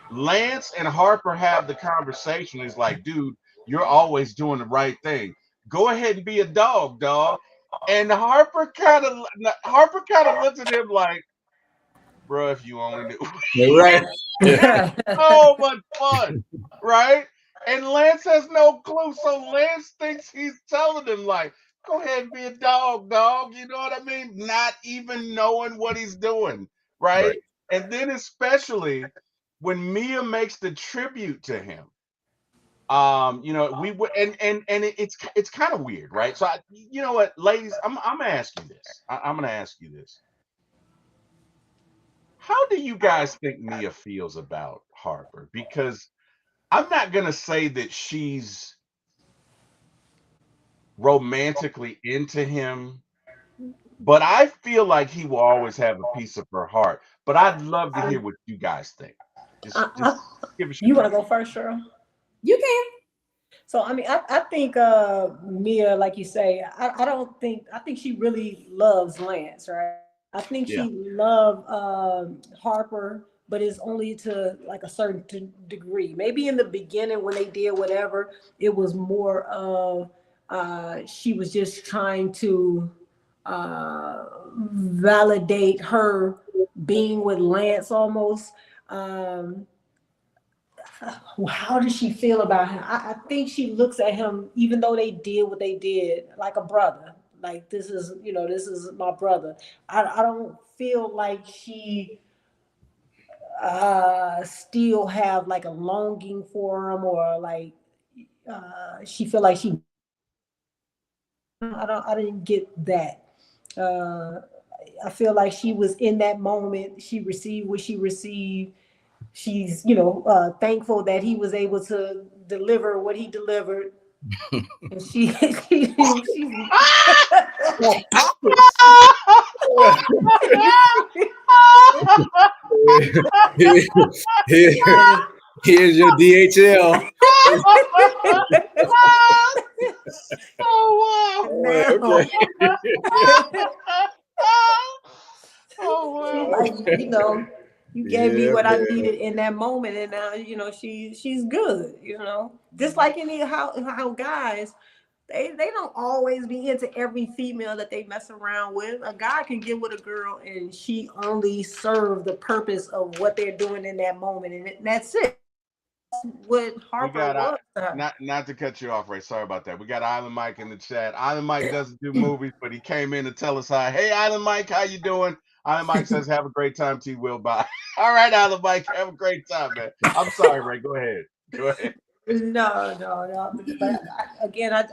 S2: Lance and Harper have the conversation, it's like, dude, you're always doing the right thing. Go ahead and be a dog. And Harper kind of looks at him like, bro, if you only knew.
S4: Right.
S2: So much fun, right? And Lance has no clue. So Lance thinks he's telling him, like, go ahead and be a dog. You know what I mean? Not even knowing what he's doing, right? And then especially when Mia makes the tribute to him, you know, we would, and it's kind of weird, right? So you know what, ladies, I'm gonna ask you this. I'm gonna ask you this. How do you guys think Mia feels about Harper? Because I'm not gonna say that she's romantically into him, but I feel like he will always have a piece of her heart. But I'd love to hear what you guys think. Just give us your
S3: You want to go first, Cheryl?
S5: You can.
S3: So I mean, I think Mia, like you say, I think she really loves Lance, right? I think she loved Harper, but it's only to like a certain degree. Maybe in the beginning when they did whatever, it was more of she was just trying to validate her being with Lance almost. How does she feel about him? I think she looks at him, even though they did what they did, like a brother. Like, this is my brother. I don't feel like she still have like a longing for him, or like she feel like she. I didn't get that. I feel like she was in that moment. She received what she received. She's, thankful that he was able to deliver what he delivered. And she's
S4: Here's your DHL.
S2: Oh wow!
S4: Okay.
S2: Oh
S3: She's like, you gave me
S4: Yeah,
S3: what I
S4: man.
S3: needed in that moment, and now she's good. Just like any how guys. They don't always be into every female that they mess around with. A guy can get with a girl and she only serve the purpose of what they're doing in that moment, and that's it. What
S2: We
S3: Harper
S2: got
S3: was to her.
S2: not to cut you off, Ray. Sorry about that. We got Island Mike in the chat. Island Mike doesn't do movies, but he came in to tell us hi. Hey, Island Mike, how you doing? Island Mike says, "Have a great time, T. Will." Bye. All right, Island Mike, have a great time, man. I'm sorry, Ray. Go ahead. Go ahead.
S3: No. But again, I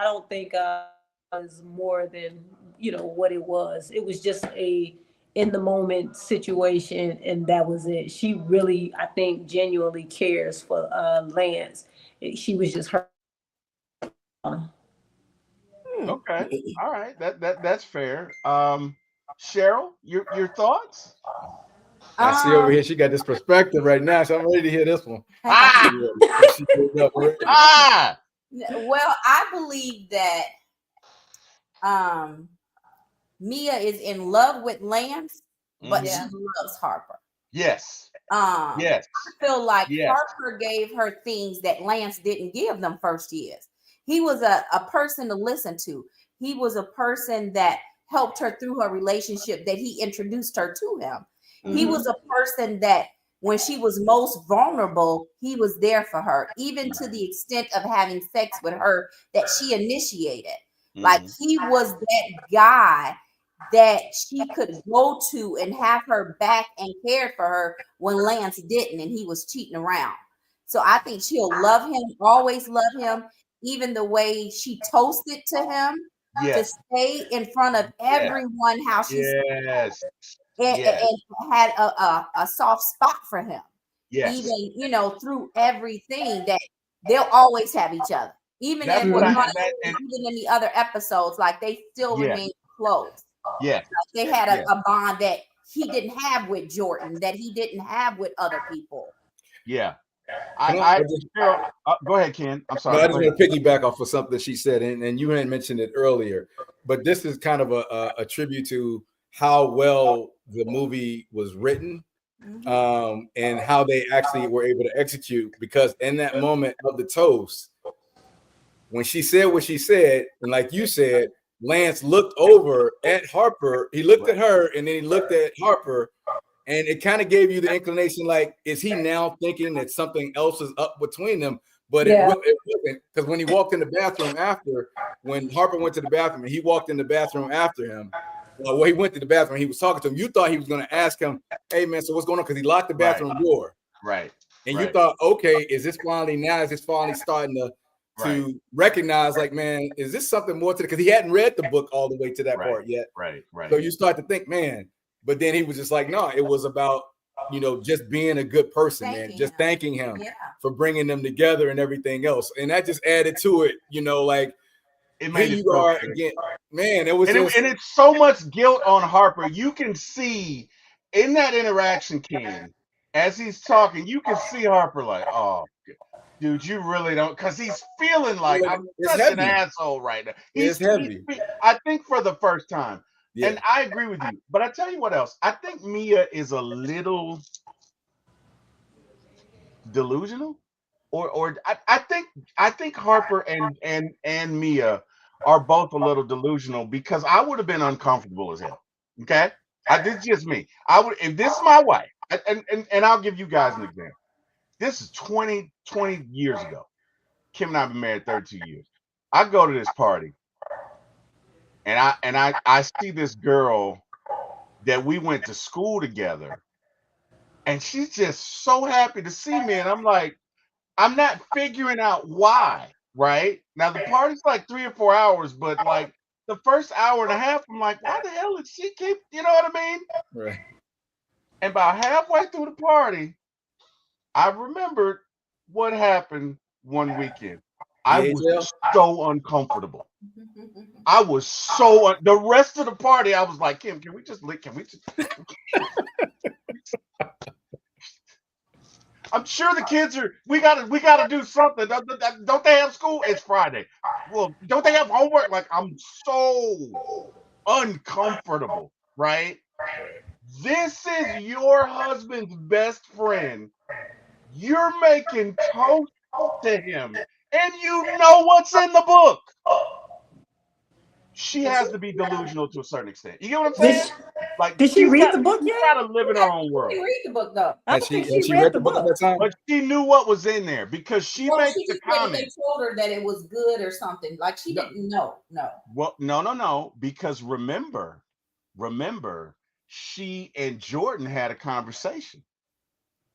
S3: don't think it was more than what it was. It was just a in the moment situation, and that was it. She really, I think, genuinely cares for Lance. She was just hurt.
S2: Okay. All right. That's fair. Cheryl, your thoughts?
S4: I see over
S5: Um,
S4: here, she got this perspective right now, so I'm ready to hear this one.
S2: Ah!
S4: She pulled up ready.
S2: Ah!
S5: well, I believe that Mia is in love with Lance, but she loves Harper.
S2: Yes. Yes.
S5: I feel like
S2: Yes.
S5: Harper gave her things that Lance didn't give them first years. He was a person to listen to. He was a person that helped her through her relationship, that he introduced her to him. He was a person that when she was most vulnerable, he was there for her, even to the extent of having sex with her that she initiated. Like he was that guy that she could go to and have her back and care for her when Lance didn't and he was cheating around. So I think she'll love him, always love him, even the way she toasted to him to
S2: Yes.
S5: stay in front of everyone, how she
S2: Yes.
S5: and had a soft spot for him.
S2: Yes.
S5: Even through everything that they'll always have each other. Even
S2: That's
S5: in
S2: what
S5: the
S2: and
S5: even in the other episodes, like they still
S2: Yeah.
S5: remain close.
S2: yes.
S5: They had
S2: Yes.
S5: a bond that he didn't have with Jordan, that he didn't have with other people.
S2: Yeah.
S4: Go
S2: Go ahead, Ken. I'm
S4: No,
S2: sorry.
S4: I just want to piggyback off of something she said, and you had mentioned it earlier, but this is kind of a tribute to how well the movie was written, and how they actually were able to execute. Because in that moment of the toast, when she said what she said, and like you said, Lance looked over at Harper. He looked at her, and then he looked at Harper, and it kind of gave you the inclination, like, is he now thinking that something else is up between them? But it wasn't, because when he walked in the bathroom when Harper went to the bathroom, and he walked in the bathroom after him, well, he went to the bathroom, he was talking to him. You thought he was going to ask him, hey, man, so what's going on? Because he locked the bathroom door.
S2: Right.
S4: And you thought, okay, is this finally starting to recognize, like, man, is this something more to it? Because he hadn't read the book all the way to that part yet.
S2: Right.
S4: So you start to think, man, but then he was just like, no, it was about, just being a good person, just thanking him for bringing them together and everything else. And that just added to it, like,
S2: it made
S4: here
S2: it
S4: you
S2: so
S4: are
S2: good.
S4: again, man. It was
S2: and it's so much guilt on Harper. You can see in that interaction, Ken, as he's talking, you can see Harper like, oh, dude, you really don't, because he's feeling like I'm such an asshole right now.
S4: It's heavy.
S2: I think for the first time. And I agree with you. But I tell you what else. I think Mia is a little delusional. Or I think Harper and Mia are both a little delusional, because I would have been uncomfortable as hell. Okay? This is just me. I would, if this is my wife, and I'll give you guys an example. This is 20 years ago. Kim and I have been married 32 years. I go to this party, and I see this girl that we went to school together, and she's just so happy to see me, and I'm like, I'm not figuring out why. Right now, the party's like 3 or 4 hours, but like the first hour and a half, I'm like, why the hell did she keep? You know what I mean?
S4: Right.
S2: And about halfway through the party, I remembered what happened one weekend. I was so uncomfortable. I was so the rest of the party, I was like, Kim, can we just I'm sure the kids are, we gotta do something. Don't they have school? It's Friday. Well, don't they have homework? Like, I'm so uncomfortable, right? This is your husband's best friend. You're making toast to him, and you know what's in the book. She has to be delusional to a certain extent. You get what I'm
S3: Did
S2: saying?
S3: she,
S2: Like
S3: did she read the book
S2: she's
S3: yet?
S2: got to live in her own
S5: She
S2: world.
S5: didn't read the book though.
S3: I
S4: Has
S3: don't think
S4: she
S3: she
S4: read the book at that time?
S2: But she knew what was in there because she
S5: Well,
S2: makes
S5: she
S2: the
S5: just said that they
S2: comment.
S5: told her that it was good or something. Like she
S2: No.
S5: didn't know. No.
S2: Well, no, because remember, she and Jordan had a conversation,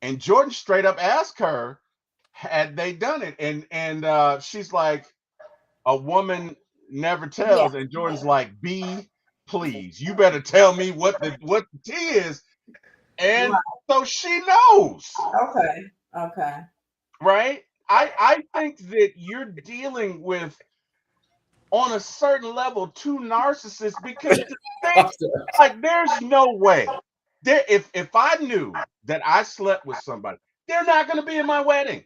S2: and Jordan straight up asked her, had they done it, and she's like, a woman never
S5: Yeah.
S2: tells, and Jordan's like, B, please, you better tell me what the tea is, and
S5: Right.
S2: so she knows,
S5: Okay. Okay.
S2: right? I think that you're dealing with, on a certain level, two narcissists, because to think, like, there's no way there, if I knew that I slept with somebody, they're not going to be in my wedding.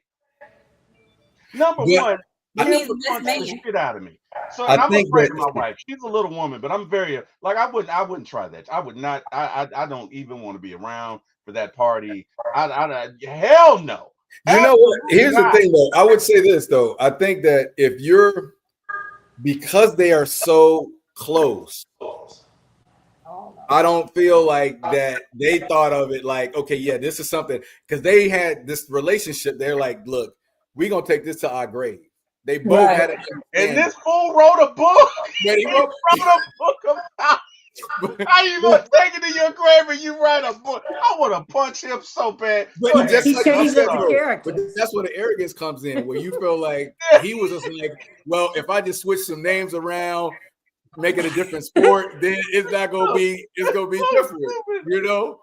S2: Number
S4: But
S2: one,
S5: But
S2: Kim
S5: he's
S2: would
S5: the
S2: punch
S5: best
S2: the
S5: man.
S2: shit out of me. So,
S4: I
S2: and I'm
S4: think
S2: afraid of
S4: that
S2: my wife. She's a little woman, but I'm very like, I wouldn't try that. I would not. I don't even want to be around for that party. Hell no.
S4: you know what?
S2: Absolutely
S4: Here's the
S2: not.
S4: thing, though. I would say this though. I think that if you're, because they are so close,
S5: Oh, no.
S4: I don't feel like that they thought of it like, okay, yeah, this is something, because they had this relationship. They're like, look, we're gonna take this to our grave. They both
S5: Right.
S4: had an
S2: And
S4: understanding.
S2: this fool wrote a book.
S4: But
S2: He wrote a book about how you gonna take it to your grave and you write a book. I want to punch him so bad. Go
S4: But
S2: ahead.
S4: just
S3: He
S4: like
S3: said
S4: you
S3: he
S4: said,
S3: built a
S4: though,
S3: character.
S4: but that's where the arrogance comes in, where you feel like he was just like, well, if I just switch some names around, make it a different sport, then it's not gonna be, it's gonna be
S2: So
S4: different,
S2: stupid.
S4: you know?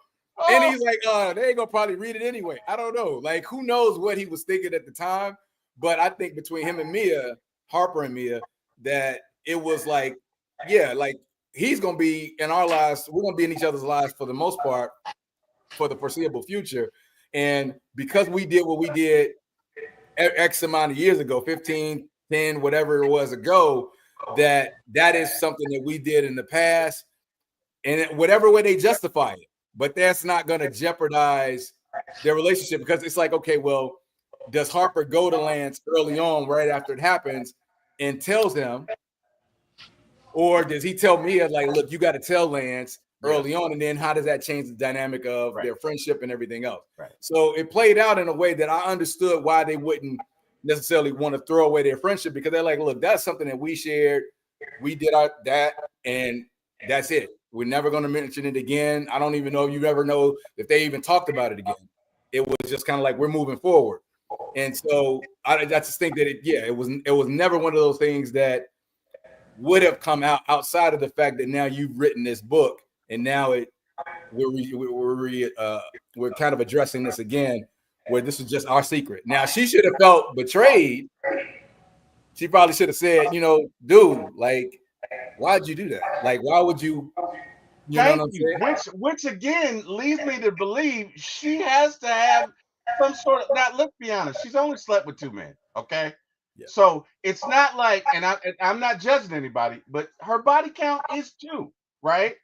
S4: And
S2: Oh,
S4: he's like, they ain't gonna probably read it anyway. I don't know. Like, who knows what he was thinking at the time? But I think between him and Mia, Harper and Mia, that it was like, yeah, like he's gonna be in our lives, we're gonna be in each other's lives for the most part for the foreseeable future. And because we did what we did X amount of years ago, 15, 10, whatever it was ago, that is something that we did in the past, and whatever way they justify it, but that's not going to jeopardize their relationship, because it's like, okay, well, does Harper go to Lance early on right after it happens and tells him, or does he tell Mia like, look, you got to tell Lance early on, and then how does that change the dynamic of their friendship and everything else?
S2: Right.
S4: So it played out in a way that I understood why they wouldn't necessarily want to throw away their friendship, because they're like, look, that's something that we shared, we did that, and that's it. We're never going to mention it again. I don't even know if you ever know if they even talked about it again. It was just kind of like, we're moving forward. And so I just think that it was never one of those things that would have come out outside of the fact that now you've written this book, and now we're kind of addressing this again, where this is just our secret. Now, she should have felt betrayed. She probably should have said, dude, like, why'd you do that? Like, why would you? You know what I'm saying?
S2: Which again leads me to believe she has to have some sort of. Now, let's be honest. She's only slept with 2 men. Okay.
S4: Yeah.
S2: So it's not like, and I'm not judging anybody, but her body count is 2, right?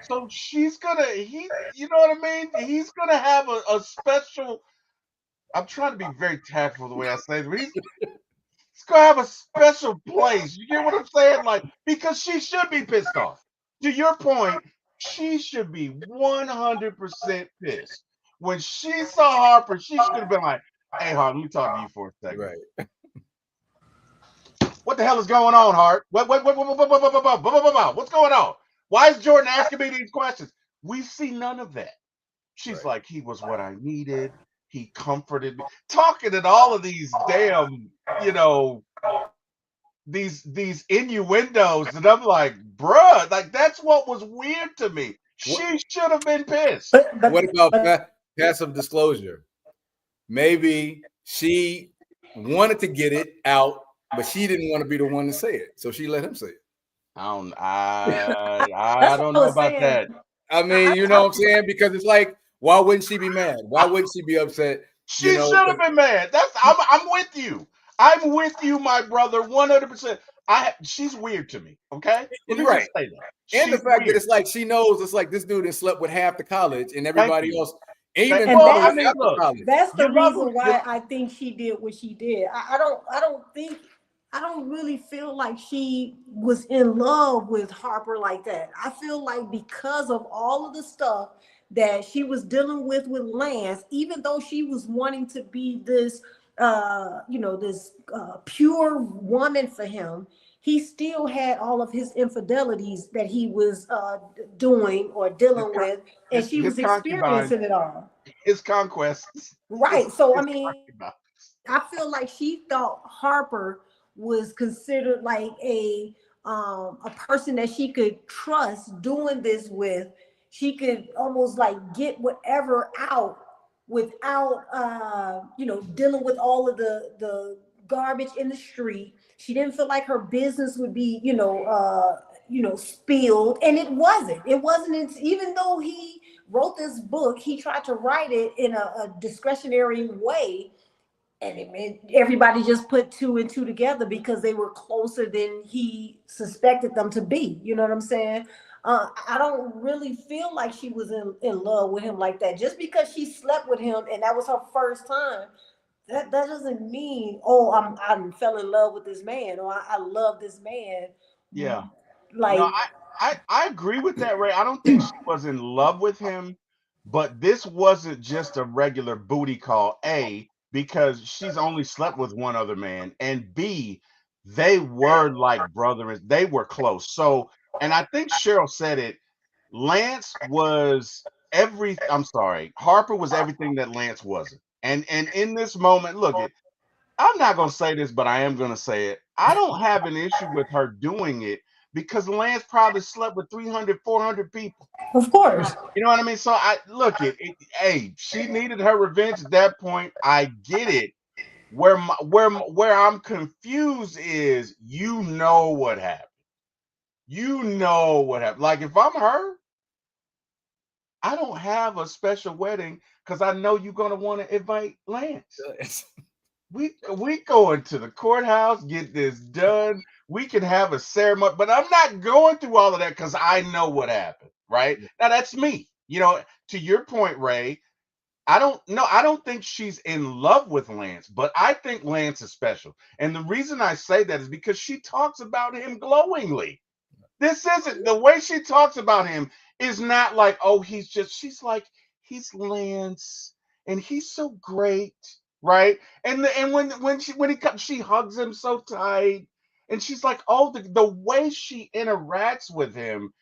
S2: So she's gonna, you know what I mean? He's gonna have a special. I'm trying to be very tactful the way I say this, but he's gonna have a special place. You get what I'm saying? Like, because she should be pissed off. To your point, she should be 100% pissed. When she saw Harper, she should have been like, "Hey, Harper, let me talk to you for a second.
S4: Right.
S2: What the hell is going on, Hart? What's going on? Why is Jordan asking me these questions?" We see none of that. She's
S4: Right.
S2: like, "He was what I needed. He comforted me." Talking at all of these damn, these innuendos, and I'm like, bruh, like, that's what was weird to me. She should have been pissed.
S4: What about passive disclosure? Maybe she wanted to get it out, but she didn't want to be the one to say it, so she let him say it.
S2: I don't know about that.
S4: I mean, you know what I'm saying? Because it's like, why wouldn't she be mad? Why wouldn't she be upset?
S2: She should have been mad. I'm with you. I'm with you, my brother, 100%. she's weird to me. Okay, let me
S4: Right.
S2: just say that
S4: And the
S2: she's
S4: fact that
S2: weird.
S4: it's like she knows it's like this dude has slept with half the college and
S2: Thank
S4: everybody
S2: you.
S4: else, even
S3: And
S2: Well, I
S4: brothers
S3: that's
S2: mean,
S4: after
S2: look,
S4: college.
S3: that's the
S2: you love
S3: reason
S2: him.
S3: why I think she did what she did. I don't really feel like she was in love with Harper like that. I feel like because of all of the stuff that she was dealing with Lance, even though she was wanting to be this this pure woman for him, he still had all of his infidelities that he was doing or
S2: His
S3: dealing with, and she
S2: his
S3: was
S2: concubines,
S3: experiencing it all.
S2: his conquests,
S3: Right. So I
S2: his
S3: mean,
S2: concubines.
S3: I feel like she thought Harper was considered like a person that she could trust doing this with. She could almost like get whatever out without dealing with all of the garbage in the street. She didn't feel like her business would be spilled, and it wasn't. Even though he wrote this book, he tried to write it in a discretionary way, and everybody just put two and two together because they were closer than he suspected them to be. You know what I'm saying? I don't really feel like she was in love with him like that. Just because she slept with him and that was her first time, that doesn't mean, oh, I'm fell in love with this man, or I love this man.
S2: Yeah. No,
S3: Like,
S2: I agree with that, Ray. I don't think she was in love with him, but this wasn't just a regular booty call. A, because she's only slept with one other man, and B, they were like brother and they were close. So, and I think Cheryl said it. Lance was I'm sorry, Harper was everything that Lance wasn't. And in this moment, look it. I'm not going to say this, but I am going to say it. I don't have an issue with her doing it because Lance probably slept with 300, 400 people.
S3: of course.
S2: You know what I mean? So I look hey, she needed her revenge at that point. I get it. Where I'm confused is what happened. You know what happened. Like if I'm her, I don't have a special wedding because I know you're gonna want to invite Lance. We going to the courthouse, get this done. We can have a ceremony, but I'm not going through all of that because I know what happened. Right now, that's me. To your point, Ray. I don't think she's in love with Lance, but I think Lance is special. And the reason I say that is because she talks about him glowingly. This isn't the way she talks about him is not like, oh, she's like, he's Lance and he's so great, right? And when he comes, she hugs him so tight, and she's like, oh, the way she interacts with him,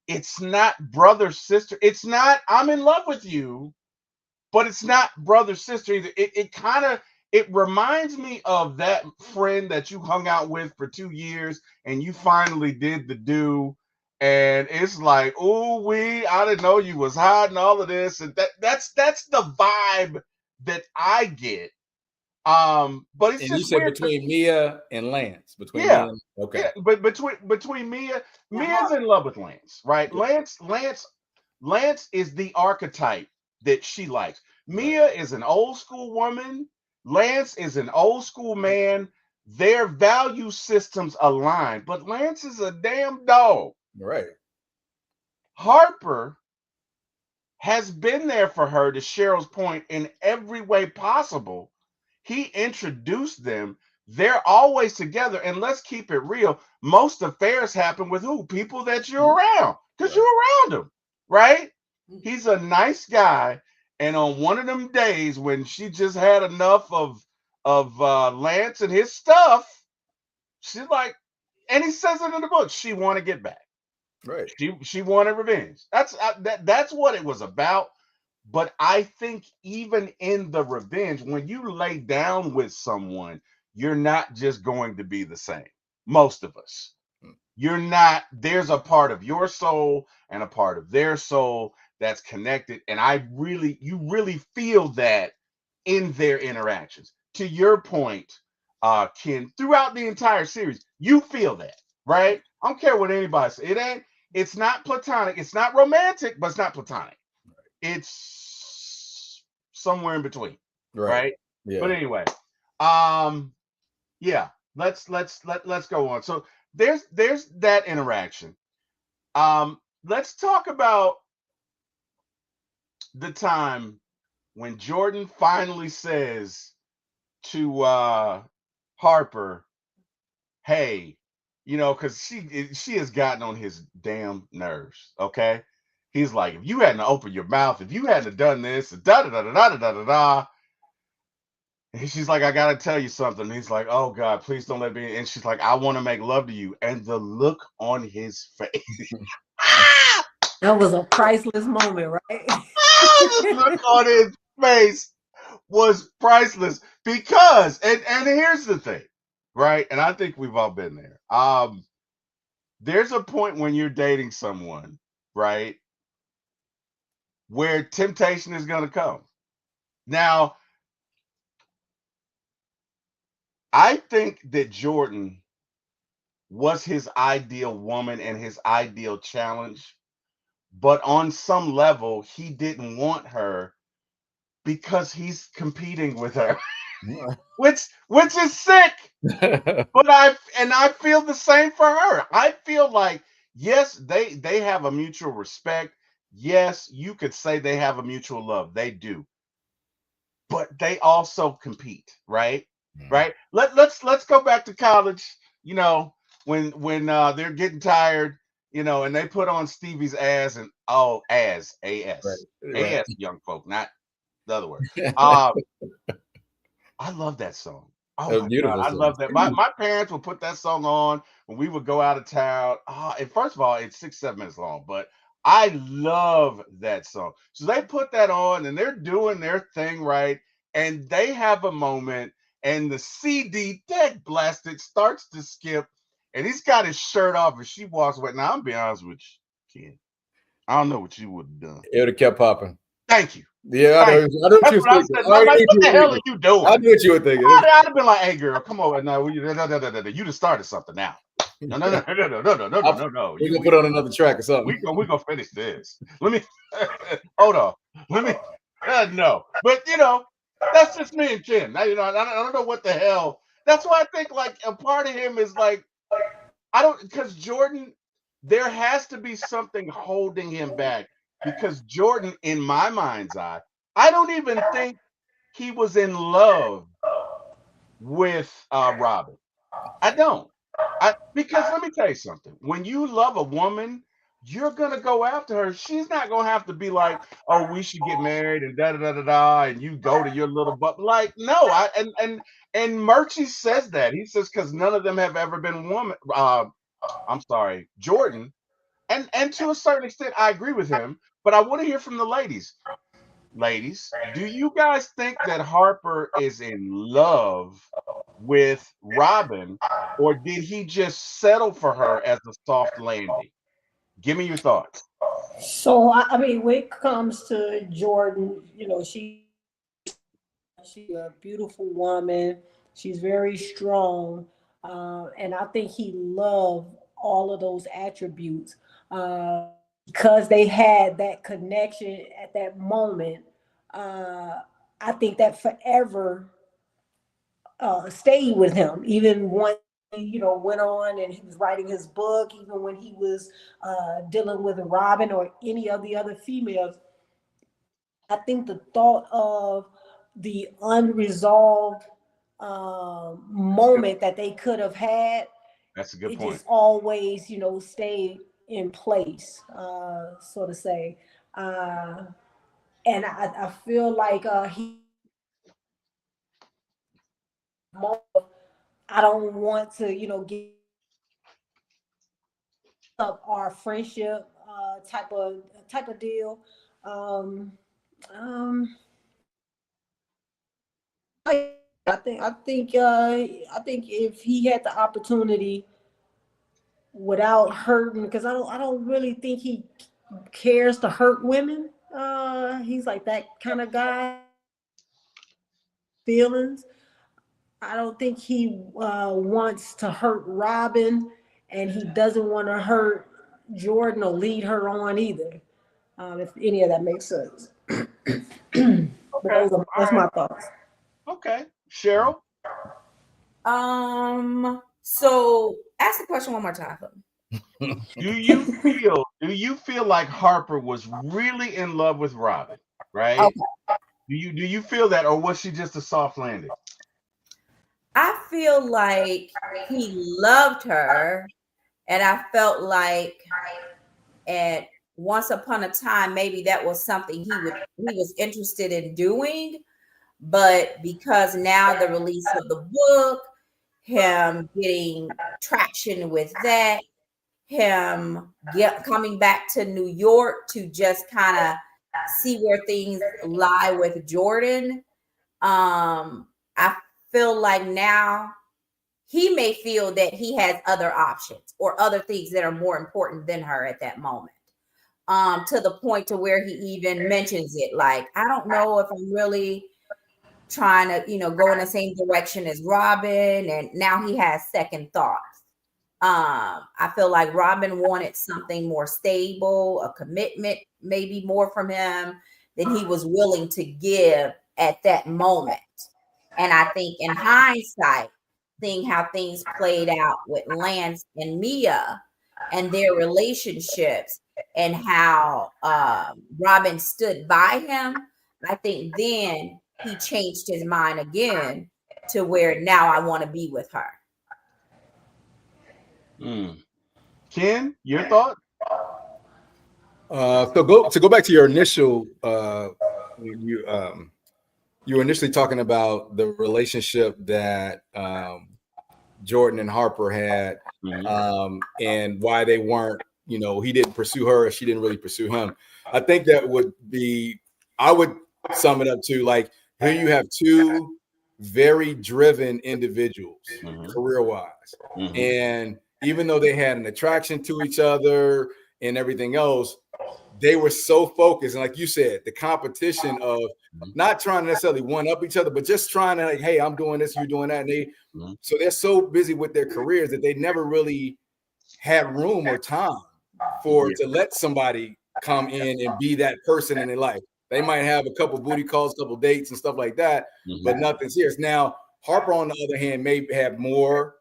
S2: it's not brother sister. It's not I'm in love with you, but it's not brother sister either. It kind of it reminds me of that friend that you hung out with for 2 years and you finally did the do, and it's like, oh, I didn't know you was hiding all of this, and that's the vibe that I get. But it's
S4: And you
S2: just
S4: said
S2: weird because
S4: between Mia and Lance, between
S2: yeah,
S4: Mia and okay,
S2: yeah, but between Mia's in love with Lance, right?
S4: okay,
S2: Lance is the archetype that she likes.
S4: right,
S2: Mia is an old school woman. Lance is an old school man. Their value systems align, but Lance is a damn dog.
S4: right,
S2: Harper has been there for her, to Cheryl's point, in every way possible. He introduced them. They're always together. And let's keep it real. Most affairs happen with who? People that you're around, because you're
S4: right.
S2: around him, right? He's a nice guy. And on one of them days when she just had enough of Lance and his stuff, she's like, and he says it in the book, she want to get back.
S4: Right.
S2: She wanted revenge. That's what it was about. But I think even in the revenge, when you lay down with someone, you're not just going to be the same. Most of us. You're not, there's a part of your soul and a part of their soul that's connected. And you really feel that in their interactions. To your point, Ken, throughout the entire series, you feel that, right? I don't care what anybody says. It's not platonic, it's not romantic, but it's not platonic. It's somewhere in between,
S4: Right.
S2: right? But
S4: Yeah.
S2: anyway, um, yeah. let's go on. So there's that interaction. Let's talk about the time when Jordan finally says to Harper, "Hey, because she has gotten on his damn nerves." Okay, he's like, "If you hadn't opened your mouth, if you hadn't done this, da da da da da da da da." And she's like, "I gotta tell you something." And he's like, "Oh God, please don't let me." And she's like, "I want to make love to you." And the look on his face,
S3: That was a priceless moment, right?
S2: the look on his face was priceless because, and here's the thing, right? And I think we've all been there. There's a point when you're dating someone, right, where temptation is going to come. Now, I think that Jordan was his ideal woman and his ideal challenge, but on some level, he didn't want her because he's competing with her, which is sick. But I feel the same for her. I feel like yes, they have a mutual respect. Yes, you could say they have a mutual love. They do. But they also compete, right? Right? Let's go back to college, you know, when they're getting tired, and they put on Stevie's ass and as
S4: Right,
S2: AS.
S4: right.
S2: AS young folk, not the other word. Um I love that song. Oh
S4: A
S2: my God,
S4: beautiful
S2: I
S4: song.
S2: love that. My parents would put that song on when we would go out of town. And first of all, it's 6, 7 minutes long, but I love that song. So they put that on and they're doing their thing right, and they have a moment, and the CD deck blasted starts to skip, and he's got his shirt off, and she walks away. Now I'm being honest with you, kid. I don't know what you would have done.
S4: It would have kept popping.
S2: Thank you.
S4: Yeah, I know.
S2: Thank
S4: I
S2: you.
S4: know what
S2: That's
S4: you was
S2: what I
S4: thinking.
S2: said.
S4: I already
S2: Like,
S4: knew what
S2: what
S4: you
S2: the
S4: were
S2: hell are
S4: thinking.
S2: you doing?
S4: I knew what you were thinking.
S2: I'd have been like, "Hey, girl, come over now. You just started something now. No, no, no, no, no, no, no, no, no, no, no.
S4: We're gonna put on another track or something.
S2: We gonna finish this. Let me hold on. Let me no, but that's just me and Ken. Now I don't know what the hell. That's why I think like a part of him is like I don't because Jordan. There has to be something holding him back because Jordan, in my mind's eye, I don't even think he was in love with Robin. I don't. Because let me tell you something. When you love a woman, you're gonna go after her. She's not gonna have to be like, "Oh, we should get married," and da da da da da, and you go to your little but like, no, and Murchie says that. He says because none of them have ever been woman. I'm sorry, Jordan, and to a certain extent, I agree with him. But I want to hear from the ladies. Ladies, do you guys think that Harper is in love with Robin, or did he just settle for her as a soft landing? Give me your thoughts.
S3: So I mean, when it comes to Jordan, she's a beautiful woman. She's very strong, and I think he loved all of those attributes because they had that connection at that moment. Uh, I think that forever stayed with him, even once went on and he was writing his book, even when he was dealing with Robin or any of the other females. I think the thought of the unresolved
S2: That's a good.
S3: moment that they could have had,
S2: That's a good
S3: it
S2: point.
S3: just always, stayed in place, so to say. Uh, and I feel like he, I don't want to, give up our friendship type of deal. Um, um, I think if he had the opportunity without hurting, because I don't really think he cares to hurt women. He's like that kind of guy. Feelings. I don't think he wants to hurt Robin, and he doesn't want to hurt Jordan or lead her on either. If any of that makes sense. But
S2: Okay. All
S3: that's
S2: right.
S3: my thoughts.
S2: Okay. Cheryl.
S5: So ask the question one more time for me.
S2: Do you feel like Harper was really in love with Robin, right?
S5: Okay.
S2: Do you feel that, or was she just a soft landing?
S5: I feel like he loved her, and I felt like at once upon a time maybe that was something he was interested in doing, but because now the release of the book, him getting traction with that, coming back to New York to just kind of see where things lie with Jordan. I feel like now he may feel that he has other options or other things that are more important than her at that moment. To the point to where he even mentions it, like, I don't know if I'm really trying to, go in the same direction as Robin. And now he has second thoughts. I feel like Robin wanted something more stable, a commitment, maybe more from him than he was willing to give at that moment. And I think in hindsight, seeing how things played out with Lance and Mia and their relationships and how Robin stood by him, I think then he changed his mind again to where now I want to be with her.
S2: Ken, your thought?
S4: So go back to your initial you you were initially talking about the relationship that Jordan and Harper had, and why they weren't, he didn't pursue her, she didn't really pursue him. I think that I would sum it up to, like, here you have two very driven individuals, career-wise. And even though they had an attraction to each other and everything else, they were so focused. And like you said, the competition of not trying to necessarily one up each other, but just trying to, like, hey, I'm doing this, you're doing that. And so they're so busy with their careers that they never really had room or time to let somebody come in and be that person in their life. They might have a couple booty calls, couple dates and stuff like that, but nothing serious. Now, Harper, on the other hand, may have more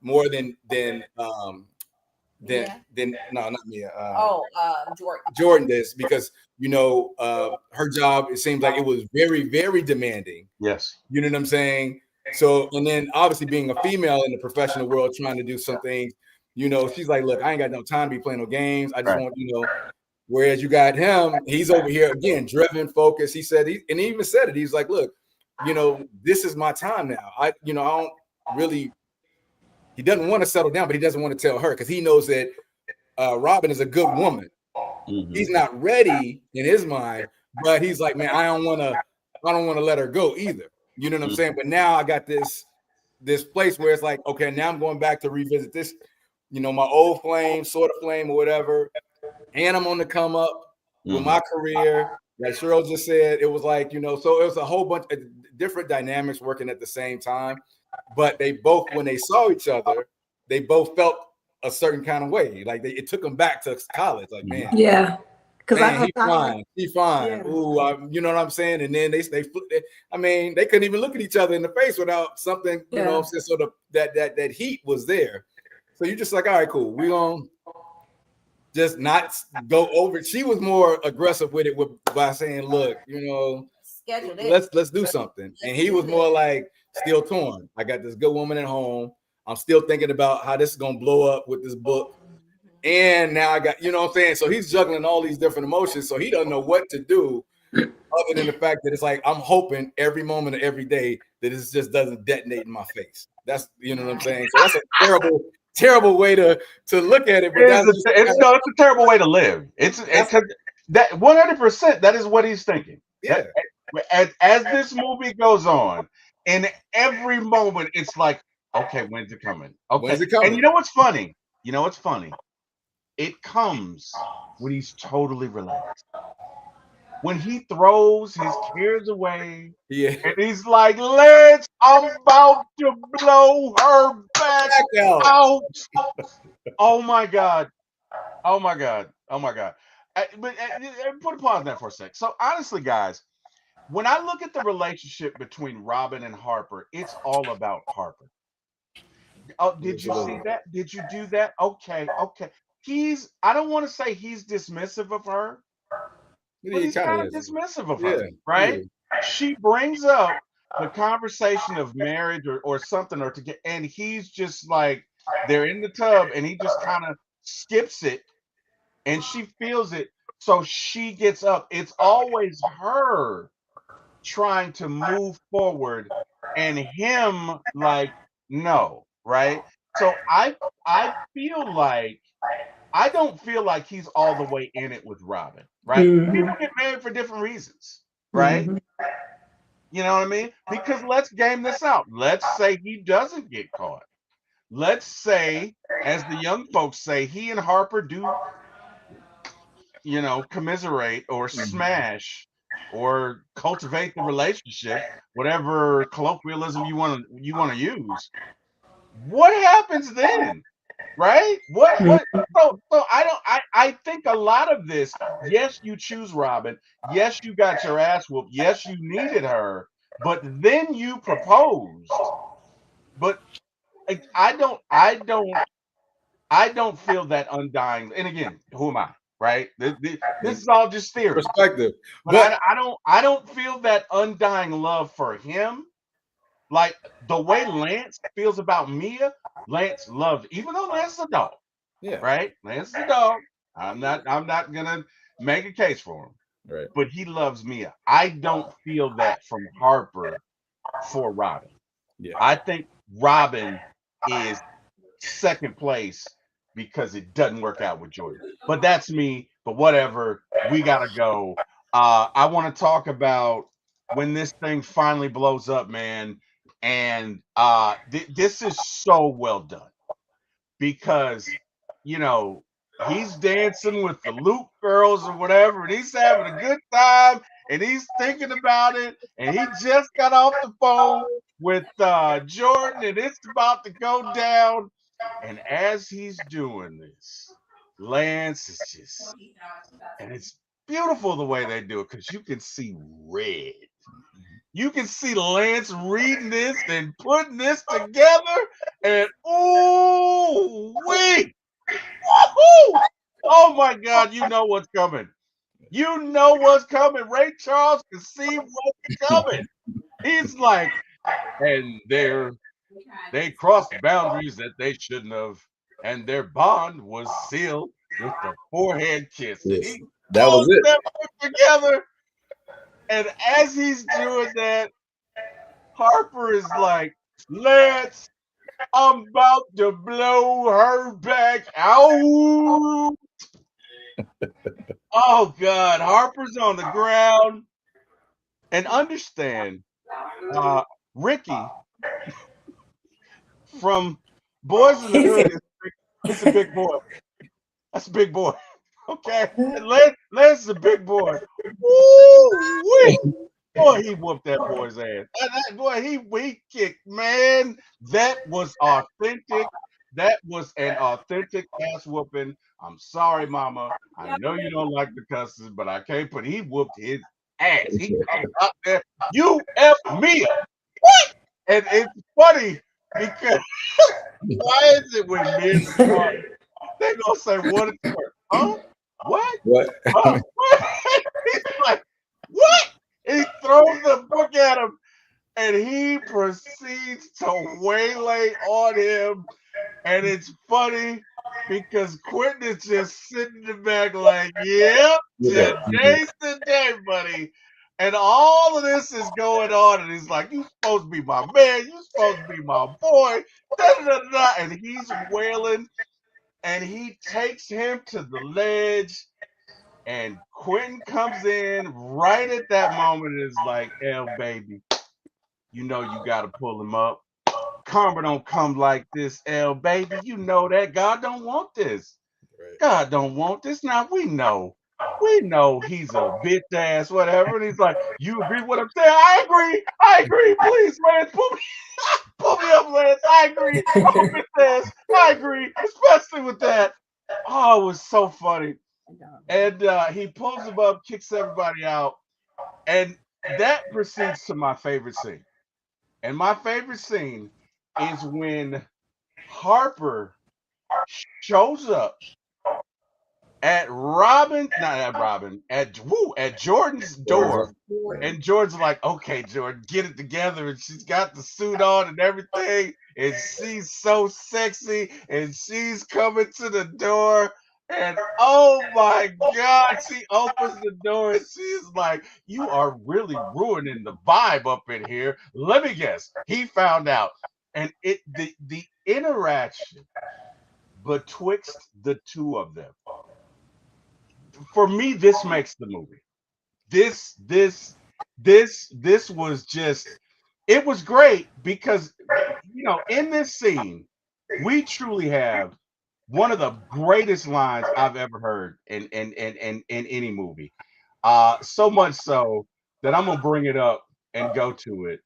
S4: than no, not Mia. Jordan does, because her job, it seems like it was very, very demanding.
S2: Yes.
S4: You know what I'm saying? So, and then obviously being a female in the professional world trying to do some things, she's like, look, I ain't got no time to be playing no games. I just want, whereas you got him, he's over here again, driven, focused. He said, and he even said it. He's like, look, this is my time now. I don't really, he doesn't want to settle down, but he doesn't want to tell her because he knows that Robin is a good woman. He's not ready in his mind, but he's like, man, I don't want to let her go either. You know what I'm saying? But now I got this place where it's like, okay, now I'm going back to revisit this, my old flame, sort of flame or whatever. And I'm on the come up with my career. Like Cheryl just said, it was like, so it was a whole bunch of different dynamics working at the same time. But they both, when they saw each other, they both felt a certain kind of way. Like it took them back to college. Like, man,
S3: yeah, because
S4: he's fine. Yeah. Ooh, you know what I'm saying? And then they I mean, they couldn't even look at each other in the face without something, so that heat was there. So you're just like, all right, cool. We gonna just not go over it. She was more aggressive with it by saying, look,
S5: schedule it.
S4: Let's do something. And he was more like still torn. I got this good woman at home. I'm still thinking about how this is gonna blow up with this book. And now I got, what I'm saying? So he's juggling all these different emotions. So he doesn't know what to do other than the fact that it's like, I'm hoping every moment of every day that this just doesn't detonate in my face. That's, what I'm saying? So that's a terrible way to look at it. But
S2: it's a terrible way to live. It's that 100%. That is what he's thinking.
S4: Yeah.
S2: As this movie goes on, in every moment, it's like, okay, when's it coming? Okay,
S4: when's it coming?
S2: And you know what's funny? It comes when he's totally relaxed. When he throws his cares away, and he's like, I'm about to blow her back out. Oh my God. But put a pause on that for a sec. So honestly, guys, when I look at the relationship between Robin and Harper, it's all about Harper. Oh, did you see
S4: Absolutely.
S2: that? Did you do that? Okay, okay. I don't want to say he's dismissive of her, but
S4: He
S2: he's
S4: kind of
S2: kind of
S4: is.
S2: dismissive of
S4: Yeah,
S2: her,
S4: he
S2: right?
S4: is.
S2: She brings up the conversation of marriage or something, or to get, and he's just like, they're in the tub, and he just kind of skips it, and she feels it. So she gets up. It's always her trying to move forward and him like no, right? So I feel like I don't feel like he's all the way in it with Robin, right? People
S3: Mhm.
S2: get married for different reasons, right?
S3: Mhm.
S2: You know what I mean? Because let's game this out. Let's say he doesn't get caught. Let's say, as the young folks say, he and Harper do, commiserate or
S4: Mhm.
S2: smash or cultivate the relationship, whatever colloquialism you want to use. What happens then? Right? What so I think a lot of this, yes, you choose Robin, yes, you got your ass whooped, yes, you needed her, but then you proposed. But I don't feel that undying. And again, who am I? Right? This is all just theory.
S4: Perspective.
S2: But
S4: But
S2: I don't feel that undying love for him. Like the way Lance feels about Mia, Lance loves, even though Lance is a dog,
S4: yeah,
S2: right? Lance is a dog. I'm not gonna make a case for him.
S4: right.
S2: But he loves Mia. I don't feel that from Harper for Robin.
S4: Yeah.
S2: I think Robin is second place because it doesn't work out with Jordan. But that's me. But whatever. We gotta go. I want to talk about when this thing finally blows up, man. And this is so well done because you know he's dancing with the Loop girls or whatever, and he's having a good time, and he's thinking about it, and he just got off the phone with Jordan, and it's about to go down. And as he's doing this, Lance is just, and it's beautiful the way they do it because you can see red. You can see Lance reading this and putting this together, and ooh, wait, woohoo! Oh my God, you know what's coming. You know what's coming. Ray Charles can see what's coming. He's like, and they crossed boundaries that they shouldn't have, and their bond was sealed with a forehead kiss. And
S4: Yes.
S2: he
S4: That was
S2: pulls
S4: it.
S2: them together, and as he's doing that, Harper is like, Lance, I'm about to blow her back out. Oh God, Harper's on the ground. And understand, uh, Ricky from Boys in the
S3: He said,
S2: Hood is a big boy. That's a big boy. Okay. And Lance is a big boy. Woo! Boy, he whooped that boy's ass. That boy, he kicked. Man, that was authentic. That was an authentic ass whooping. I'm sorry, Mama. I know you don't like the cusses, but I can't put. He whooped his ass. He comes out there. You f me up. What? And it's funny because why is it when men respond, they gonna say what it's worth? Huh? What?
S4: What?
S2: Huh? What? He's like, what? He throws the book at him and he proceeds to waylay on him. And it's funny because Quentin is just sitting in the back like, yep,
S4: Yeah.
S2: today's the day, buddy. And all of this is going on, and he's like, you supposed to be my man, you supposed to be my boy, da da da da. And he's wailing, and he takes him to the ledge, and Quentin comes in right at that moment and is like, L baby, you know you gotta pull him up. Karma don't come like this, L baby. You know that God don't want this.
S4: Right.
S2: God don't want this. Now we know. We know he's a bitch ass, whatever. And he's like, you agree with what I'm saying? I agree. I agree. Please, Lance, pull me up, Lance. I agree. I'm a bitch ass. I agree. Especially with that. Oh, it was so funny. And he pulls him up, kicks everybody out. And that proceeds to my favorite scene. And my favorite scene is when Harper shows up at at Jordan's door. And Jordan's like, okay, Jordan, get it together. And she's got the suit on and everything. And she's so sexy. And she's coming to the door. And oh my God, she opens the door and she's like, you are really ruining the vibe up in here. Let me guess. He found out. And the interaction betwixt the two of them, for me, this makes the movie. This was just, it was great because, in this scene we truly have one of the greatest lines I've ever heard in any movie. So much so that I'm gonna bring it up and go to it.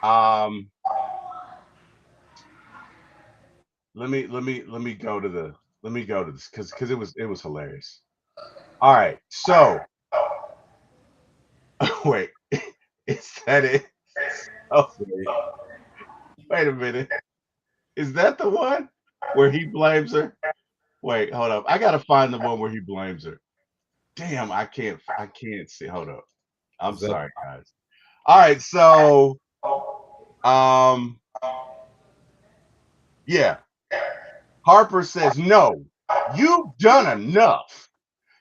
S2: Um, let me go to this because it was hilarious. All right, so wait, is that it? Oh, wait a minute. Is that the one where he blames her? Wait, hold up. I gotta find the one where he blames her. Damn, I can't see. Hold up. I'm sorry, guys. All right, so um yeah. Harper says, no, you've done enough.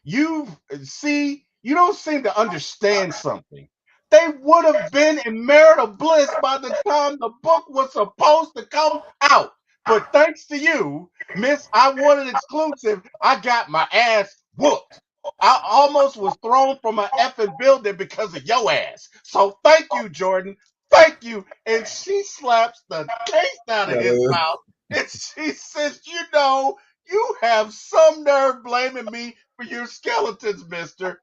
S2: You don't seem to understand something. They would have been in marital bliss by the time the book was supposed to come out. But thanks to you, Miss I Wanted Exclusive, I got my ass whooped. I almost was thrown from an effing building because of your ass. So thank you, Jordan. Thank you. And she slaps the taste out of his mouth. And she says, you have some nerve blaming me for your skeletons, mister.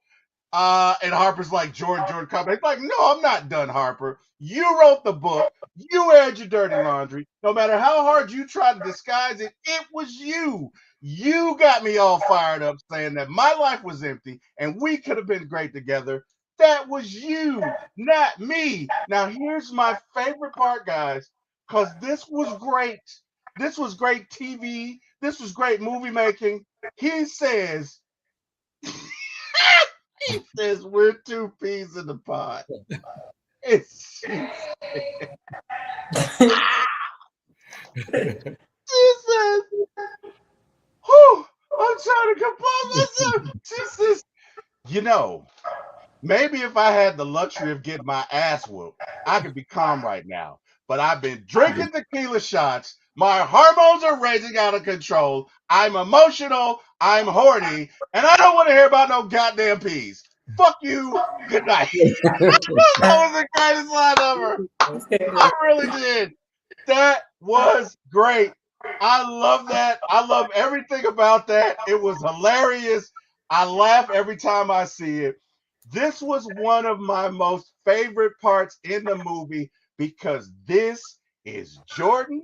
S2: And Harper's like, Jordan, come back. He's like, no, I'm not done, Harper. You wrote the book. You aired your dirty laundry. No matter how hard you tried to disguise it, it was you. You got me all fired up saying that my life was empty and we could have been great together. That was you, not me. Now, here's my favorite part, guys, because this was great. This was great TV. This was great movie making. He says, we're two peas in the pod. It's she says, whew, I'm trying to compose myself. She says, maybe if I had the luxury of getting my ass whooped, I could be calm right now. But I've been drinking tequila shots. My hormones are raging out of control. I'm emotional. I'm horny. And I don't want to hear about no goddamn peas. Fuck you. Good night. That was the greatest line ever. I really did. That was great. I love that. I love everything about that. It was hilarious. I laugh every time I see it. This was one of my most favorite parts in the movie because this is Jordan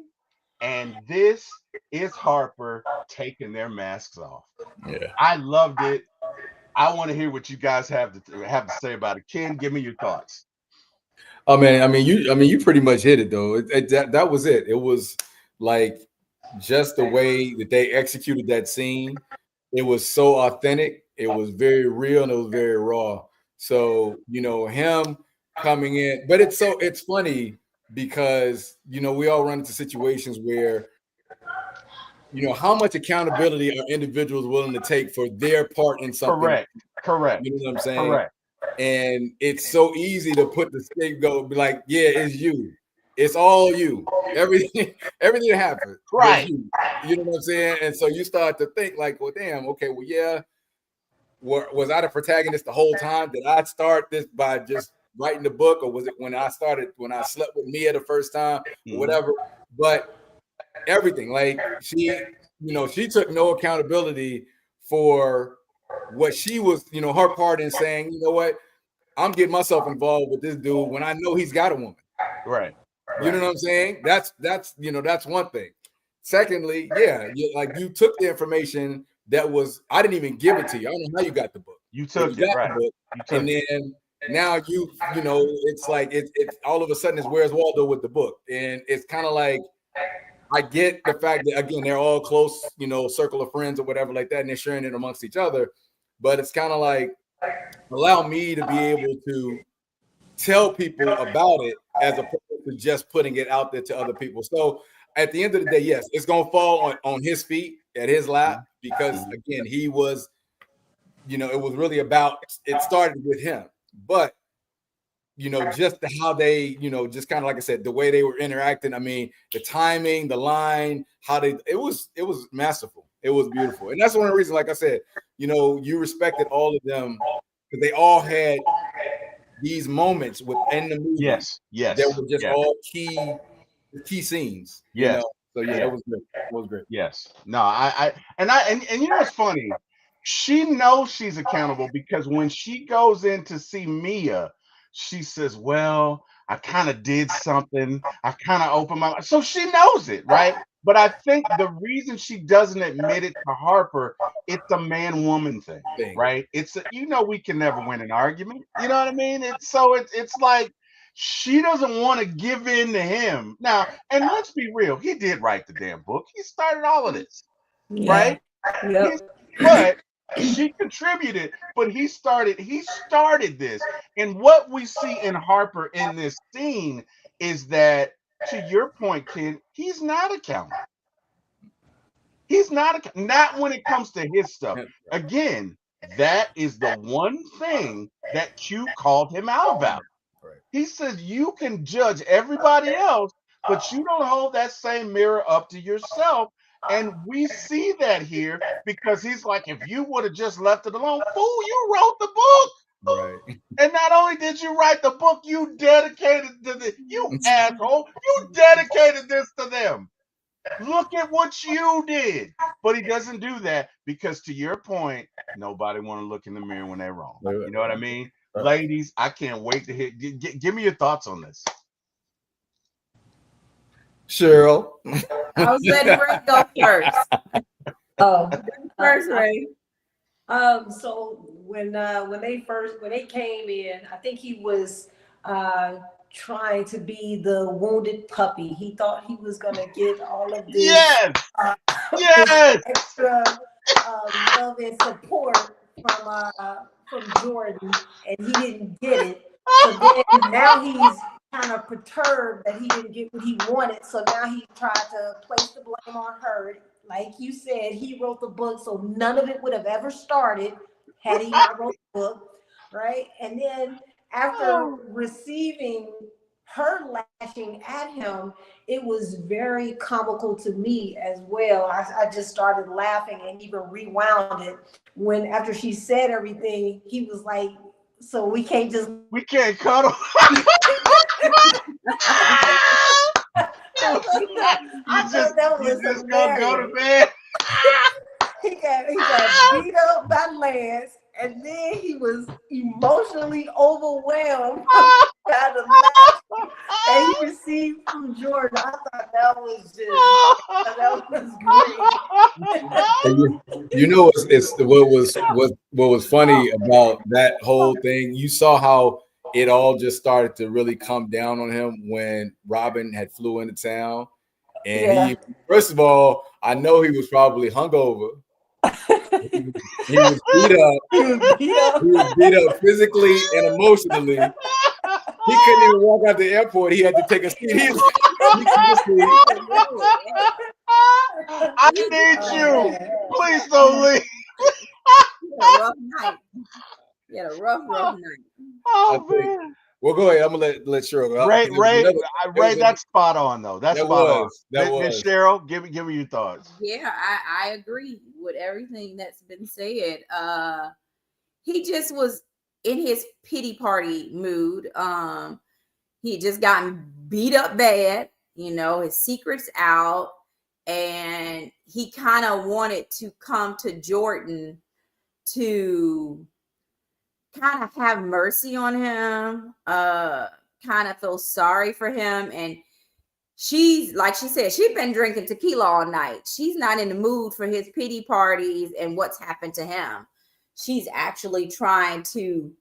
S2: and this is Harper taking their masks off.
S4: Yeah.
S2: I loved it. I want to hear what you guys have to say about it. Ken, give me your thoughts.
S4: Oh man, you pretty much hit it though. That was it. It was like just the way that they executed that scene. It was so authentic. It was very real and it was very raw. So him coming in, but it's funny because we all run into situations where how much accountability are individuals willing to take for their part in something.
S2: Correct.
S4: You know what I'm saying?
S2: Correct.
S4: And it's so easy to put the scapegoat, be like, yeah, it's you. It's all you. Everything that happened.
S2: Right.
S4: You know what I'm saying? And so you start to think like, well, damn, okay, well, yeah. Was I the protagonist the whole time? Did I start this by just writing the book? Or was it when I slept with Mia the first time or whatever? But everything, like she took no accountability for what she was, her part in saying, you know what, I'm getting myself involved with this dude when I know he's got a woman.
S2: Right.
S4: You know what I'm saying? That's one thing. Secondly, yeah, you took the information that was, I didn't even give it to you. I don't know how you got the book.
S2: You took it, right?
S4: And then now it's like it's all of a sudden it's Where's Waldo with the book, and it's kind of like I get the fact that, again, they're all close, you know, circle of friends or whatever like that, and they're sharing it amongst each other. But it's kind of like, allow me to be able to tell people about it as opposed to just putting it out there to other people. So at the end of the day, yes, it's going to fall on his feet, at his lap, because, again, he was, you know, it was really about, it started with him. But, you know, just how they, you know, just kind of like I said, the way they were interacting. I mean, the timing, the line, how they, it was masterful. It was beautiful. And that's one of the reasons, like I said, you know, you respected all of them because they all had these moments within the movie.
S2: Yes.
S4: That were just all key scenes, you know. So yeah, it was great. It was great.
S2: Yes. No, and you know what's funny? She knows she's accountable because when she goes in to see Mia, she says, "Well, I kind of did something. I kind of opened my." So she knows it, right? But I think the reason she doesn't admit it to Harper, it's a man-woman thing, right? It's you know, we can never win an argument. You know what I mean? It's like she doesn't want to give in to him now. And let's be real, he did write the damn book. He started all of this, right? But she contributed, but he started this. And what we see in Harper in this scene is that, to your point, Ken, he's not accountable. He's not when it comes to his stuff. Again, that is the one thing that Q called him out about. He says you can judge everybody else, but you don't hold that same mirror up to yourself. And we see that here because he's like, if you would have just left it alone, fool, you wrote the book.
S4: Right.
S2: And not only did you write the book, you dedicated you asshole, you dedicated this to them. Look at what you did. But he doesn't do that because, to your point, nobody want to look in the mirror when they're wrong. You know what I mean? Ladies, I can't wait to hear. Give me your thoughts on this.
S4: Cheryl.
S5: I was letting Ray go first.
S3: Oh,
S5: First, Ray.
S3: So when they came in, I think he was trying to be the wounded puppy. He thought he was gonna get all of this,
S2: yes,
S3: extra love and support from Jordan, and he didn't get it. So then now he's kind of perturbed that he didn't get what he wanted. So now he tried to place the blame on her. Like you said, he wrote the book, so none of it would have ever started had he not wrote the book, right? And then after receiving her lashing at him, it was very comical to me as well. I just started laughing and even rewound it when after she said everything, he was like, so we can't
S2: cuddle.
S3: I thought that was just gonna go to bed. he got beat up by Lance, and then he was emotionally overwhelmed by the laugh that he received from Jordan. I thought that was great.
S4: You know, what was funny about that whole thing. You saw how it all just started to really come down on him when Robin had flew into town. And he, first of all, I know he was probably hungover. He was beat up. He was beat up physically and emotionally. He couldn't even walk out the airport. He had to take a seat.
S2: I need you. Please don't leave.
S5: A rough night. He had a rough night.
S2: Oh man.
S4: Well, go ahead. I'm gonna let Cheryl go.
S2: Ray, that's spot on though. That's spot on.
S4: Was.
S2: Cheryl, give me your thoughts.
S5: Yeah, I agree with everything that's been said. He just was in his pity party mood. He had just gotten beat up bad, you know, his secret's out, and he kind of wanted to come to Jordan to kind of have mercy on him, kind of feel sorry for him. And she's, like she said, she's been drinking tequila all night. She's not in the mood for his pity parties and what's happened to him. She's actually trying to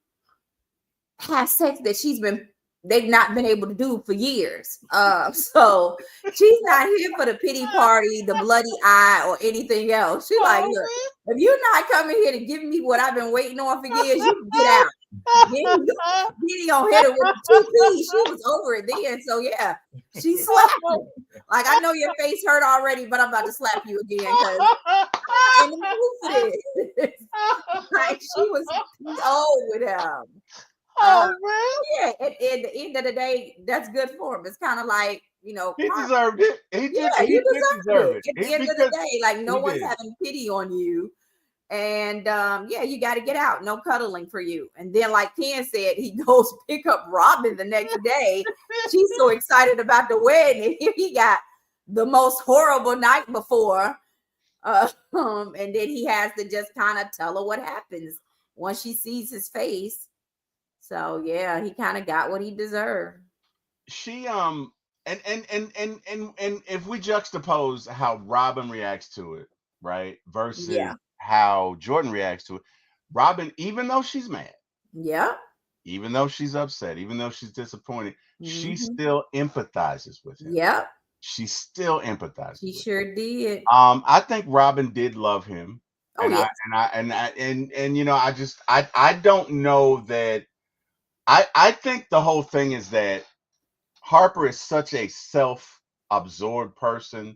S5: have sex that she's been they've not been able to do for years. So she's not here for the pity party, the bloody eye, or anything else. She's like, look, if you're not coming here to give me what I've been waiting on for years, you can get out. Then he gonna hit her with the 2P. She was over it then. So yeah, she slapped him. Like, I know your face hurt already, but I'm about to slap you again because I'm in the mood for this. Like, she was old with him. Yeah, at the end of the day, that's good for him. It's kind of like, you know,
S2: he deserved it. He did deserve it.
S5: At the end of the day, like, no one's having pity on you. And yeah, you got to get out. No cuddling for you. And then, like Ken said, he goes pick up Robin the next day. She's so excited about the wedding, and here he got the most horrible night before. And then he has to just kind of tell her what happens once she sees his face. So yeah, he kind of got what he deserved.
S2: She and if we juxtapose how Robin reacts to it, right, versus how Jordan reacts to it, Robin, even though she's mad, even though she's upset, even though she's disappointed, she still empathizes with him. She still empathizes.
S5: She sure did.
S2: I think Robin did love him.
S5: Oh,
S2: and
S5: yeah.
S2: And you know, I don't know that. I think the whole thing is that Harper is such a self-absorbed person.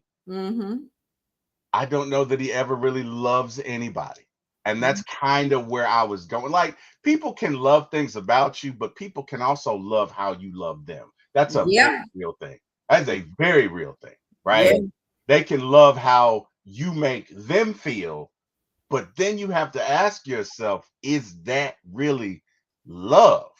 S2: I don't know that he ever really loves anybody. And that's kind of where I was going. Like, people can love things about you, but people can also love how you love them. That's a very real thing. That's a very real thing, right?
S5: Yeah.
S2: They can love how you make them feel, but then you have to ask yourself, is that really love?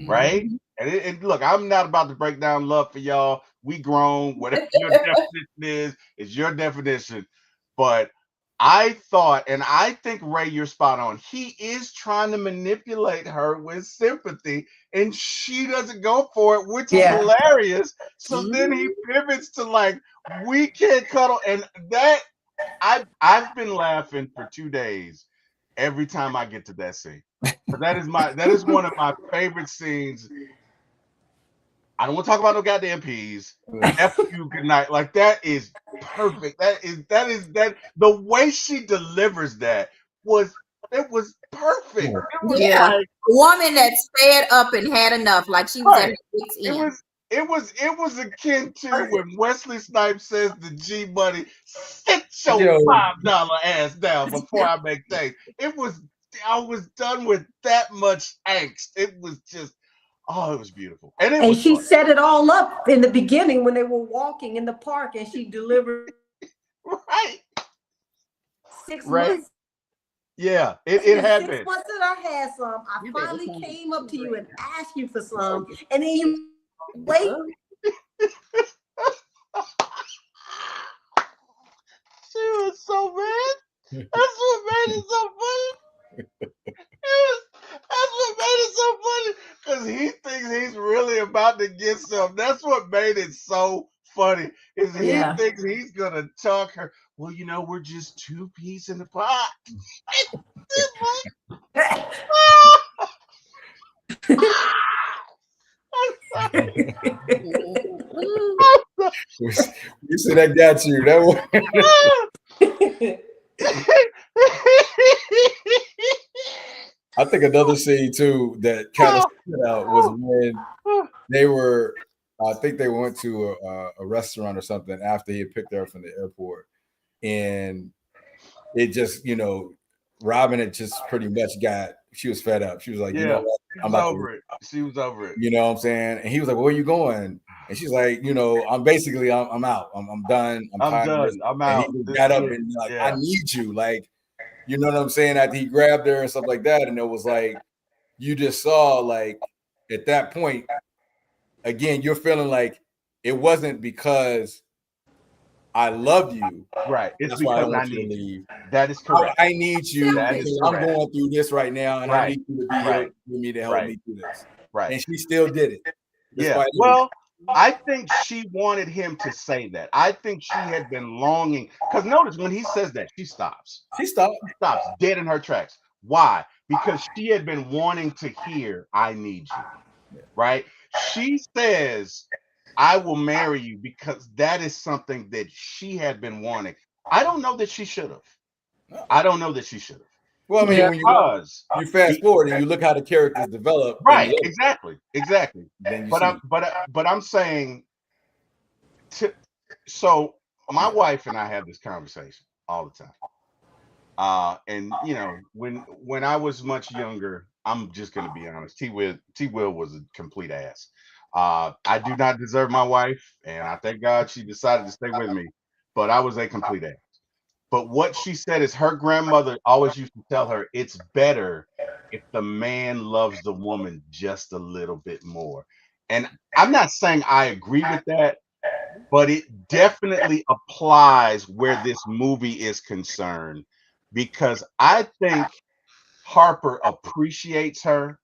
S2: Right? And look, I'm not about to break down love for y'all. We grown. Whatever your definition is your definition. But I thought, and I think, Ray, you're spot on. He is trying to manipulate her with sympathy, and she doesn't go for it, which is hilarious. So then he pivots to like, we can't cuddle, and that I've been laughing for 2 days every time I get to that scene. But that is one of my favorite scenes. I don't want to talk about no goddamn peas. F you, good night. Like, that is perfect. That is the way she delivers that was perfect. It was like,
S5: a woman that's fed up and had enough, like she was at her wit's end.
S2: It was akin to when Wesley Snipes says to G Money, sit your $5 ass down before I make things. I was done with that much angst. It was just, it was beautiful. And
S3: she set it all up in the beginning when they were walking in the park, and she delivered 6 months.
S2: Yeah, it had
S3: 6 months that I had some. I finally came up to you and asked you for some, and then you wait.
S2: She was so mad. That's what made it so funny. That's what made it so funny, because he thinks he's really about to get some. That's what made it so funny, is he thinks he's gonna talk her. Well, you know, we're just 2 peas in the pot.
S4: You said I got you. That one. I think another scene too that kind of stood out was when they were, I think they went to a restaurant or something after he had picked her up from the airport, and it just, you know, Robin had just pretty much she was fed up. She was like, you know what?
S2: I'm over it. She was over it.
S4: You know what I'm saying? And he was like, well, where are you going? And she's like, you know, I'm out. I'm done. I'm tired.
S2: I'm out.
S4: And he got up and like, I need you. Like, you know what I'm saying? After he grabbed her and stuff like that. And it was like, you just saw, like, at that point, again, you're feeling like it wasn't because I love you.
S2: Right. It's
S4: That's
S2: because
S4: why I don't want
S2: I
S4: you
S2: need
S4: to leave.
S2: That is correct.
S4: I need you.
S2: That is
S4: I'm
S2: correct.
S4: going through this right now, and I need you to be here with me to help me through this.
S2: Right.
S4: And she still did it.
S2: Yeah. Well, I think she wanted him to say that. I think she had been longing, because notice when he says that, she stops.
S4: She stops
S2: Dead in her tracks. Why? Because she had been wanting to hear, I need you. Right? She says, I will marry you because that is something that she had been wanting. I don't know that she should have. I don't know that she should have.
S4: Well, I mean,
S3: Yeah.
S4: when
S2: Because
S4: you fast
S2: be,
S4: forward and you look how the characters develop in
S2: right,
S4: the other,
S2: exactly.
S4: then you
S2: But
S4: see.
S2: I'm saying to, so my wife and I have this conversation all the time. And you know, when I was much younger, I'm just gonna be honest. T Will was a complete ass. I do not deserve my wife, and I thank God she decided to stay with me. But I was a complete ass. But what she said is her grandmother always used to tell her it's better if the man loves the woman just a little bit more. And I'm not saying I agree with that, but it definitely applies where this movie is concerned because I think Harper appreciates her.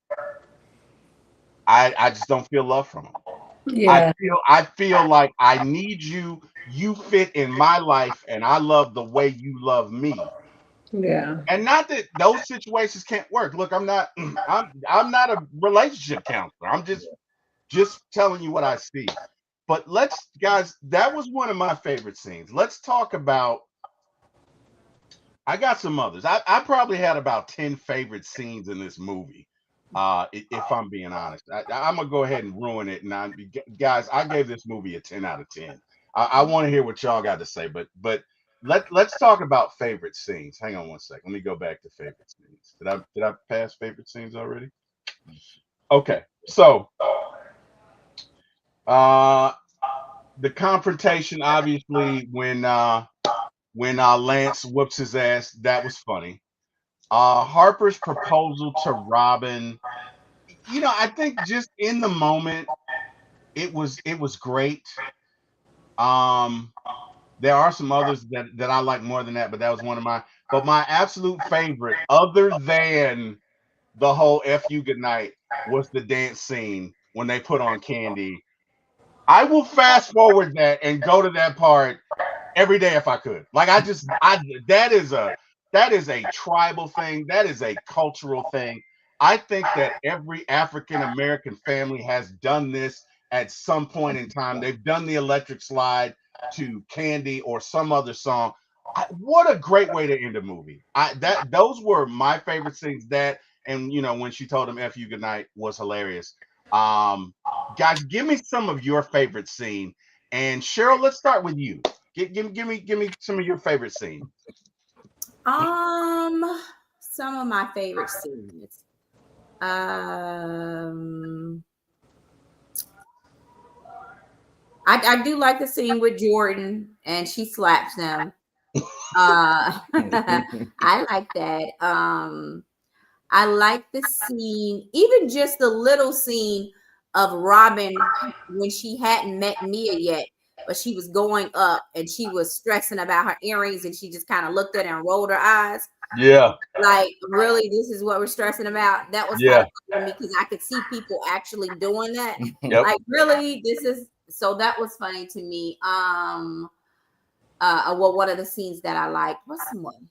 S2: I just don't feel love from him.
S3: Yeah.
S2: I feel like I need you. You fit in my life, and I love the way you love me.
S3: Yeah.
S2: And not that those situations can't work. Look, I'm not I'm not a relationship counselor. I'm just telling you what I see. But let's guys, that was one of my favorite scenes. Let's talk about I got some others. I probably had about 10 favorite scenes in this movie. If I'm being honest, I'm gonna go ahead and ruin it. And guys, I gave this movie a 10 out of 10. I want to hear what y'all got to say, but let's talk about favorite scenes. Hang on one second. Let me go back to favorite scenes. Did I pass favorite scenes already? Okay, so uh, the confrontation, obviously, when Lance whoops his ass, that was funny. Harper's proposal to Robin, you know, I think just in the moment, it was great. Um, there are some others that I like more than that, but that was one of my. But my absolute favorite, other than the whole "F you goodnight," was the dance scene when they put on Candy. I will fast forward that and go to that part every day if I could. Like I that is a tribal thing. That is a cultural thing. I think that every African American family has done this at some point in time. They've done the electric slide to Candy or some other song. What a great way to end a movie. Those were my favorite things. That and you know when she told him "F you goodnight" was hilarious. Um, guys, give me some of your favorite scene. And Cheryl, let's start with you. Give me some of your favorite scenes.
S5: Some of my favorite scenes. Um, I do like the scene with Jordan and she slaps him. I like that. I like the scene, even just the little scene of Robin when she hadn't met Mia yet, but she was going up and she was stressing about her earrings and she just kind of looked at her and rolled her eyes.
S2: Yeah,
S5: Like, really, this is what we're stressing about. That was kind
S2: yeah,
S5: of funny to me because I could see people actually doing that.
S2: yep.
S5: Like, really, this is so that was funny to me. Well, one of the scenes that I liked, what's the one?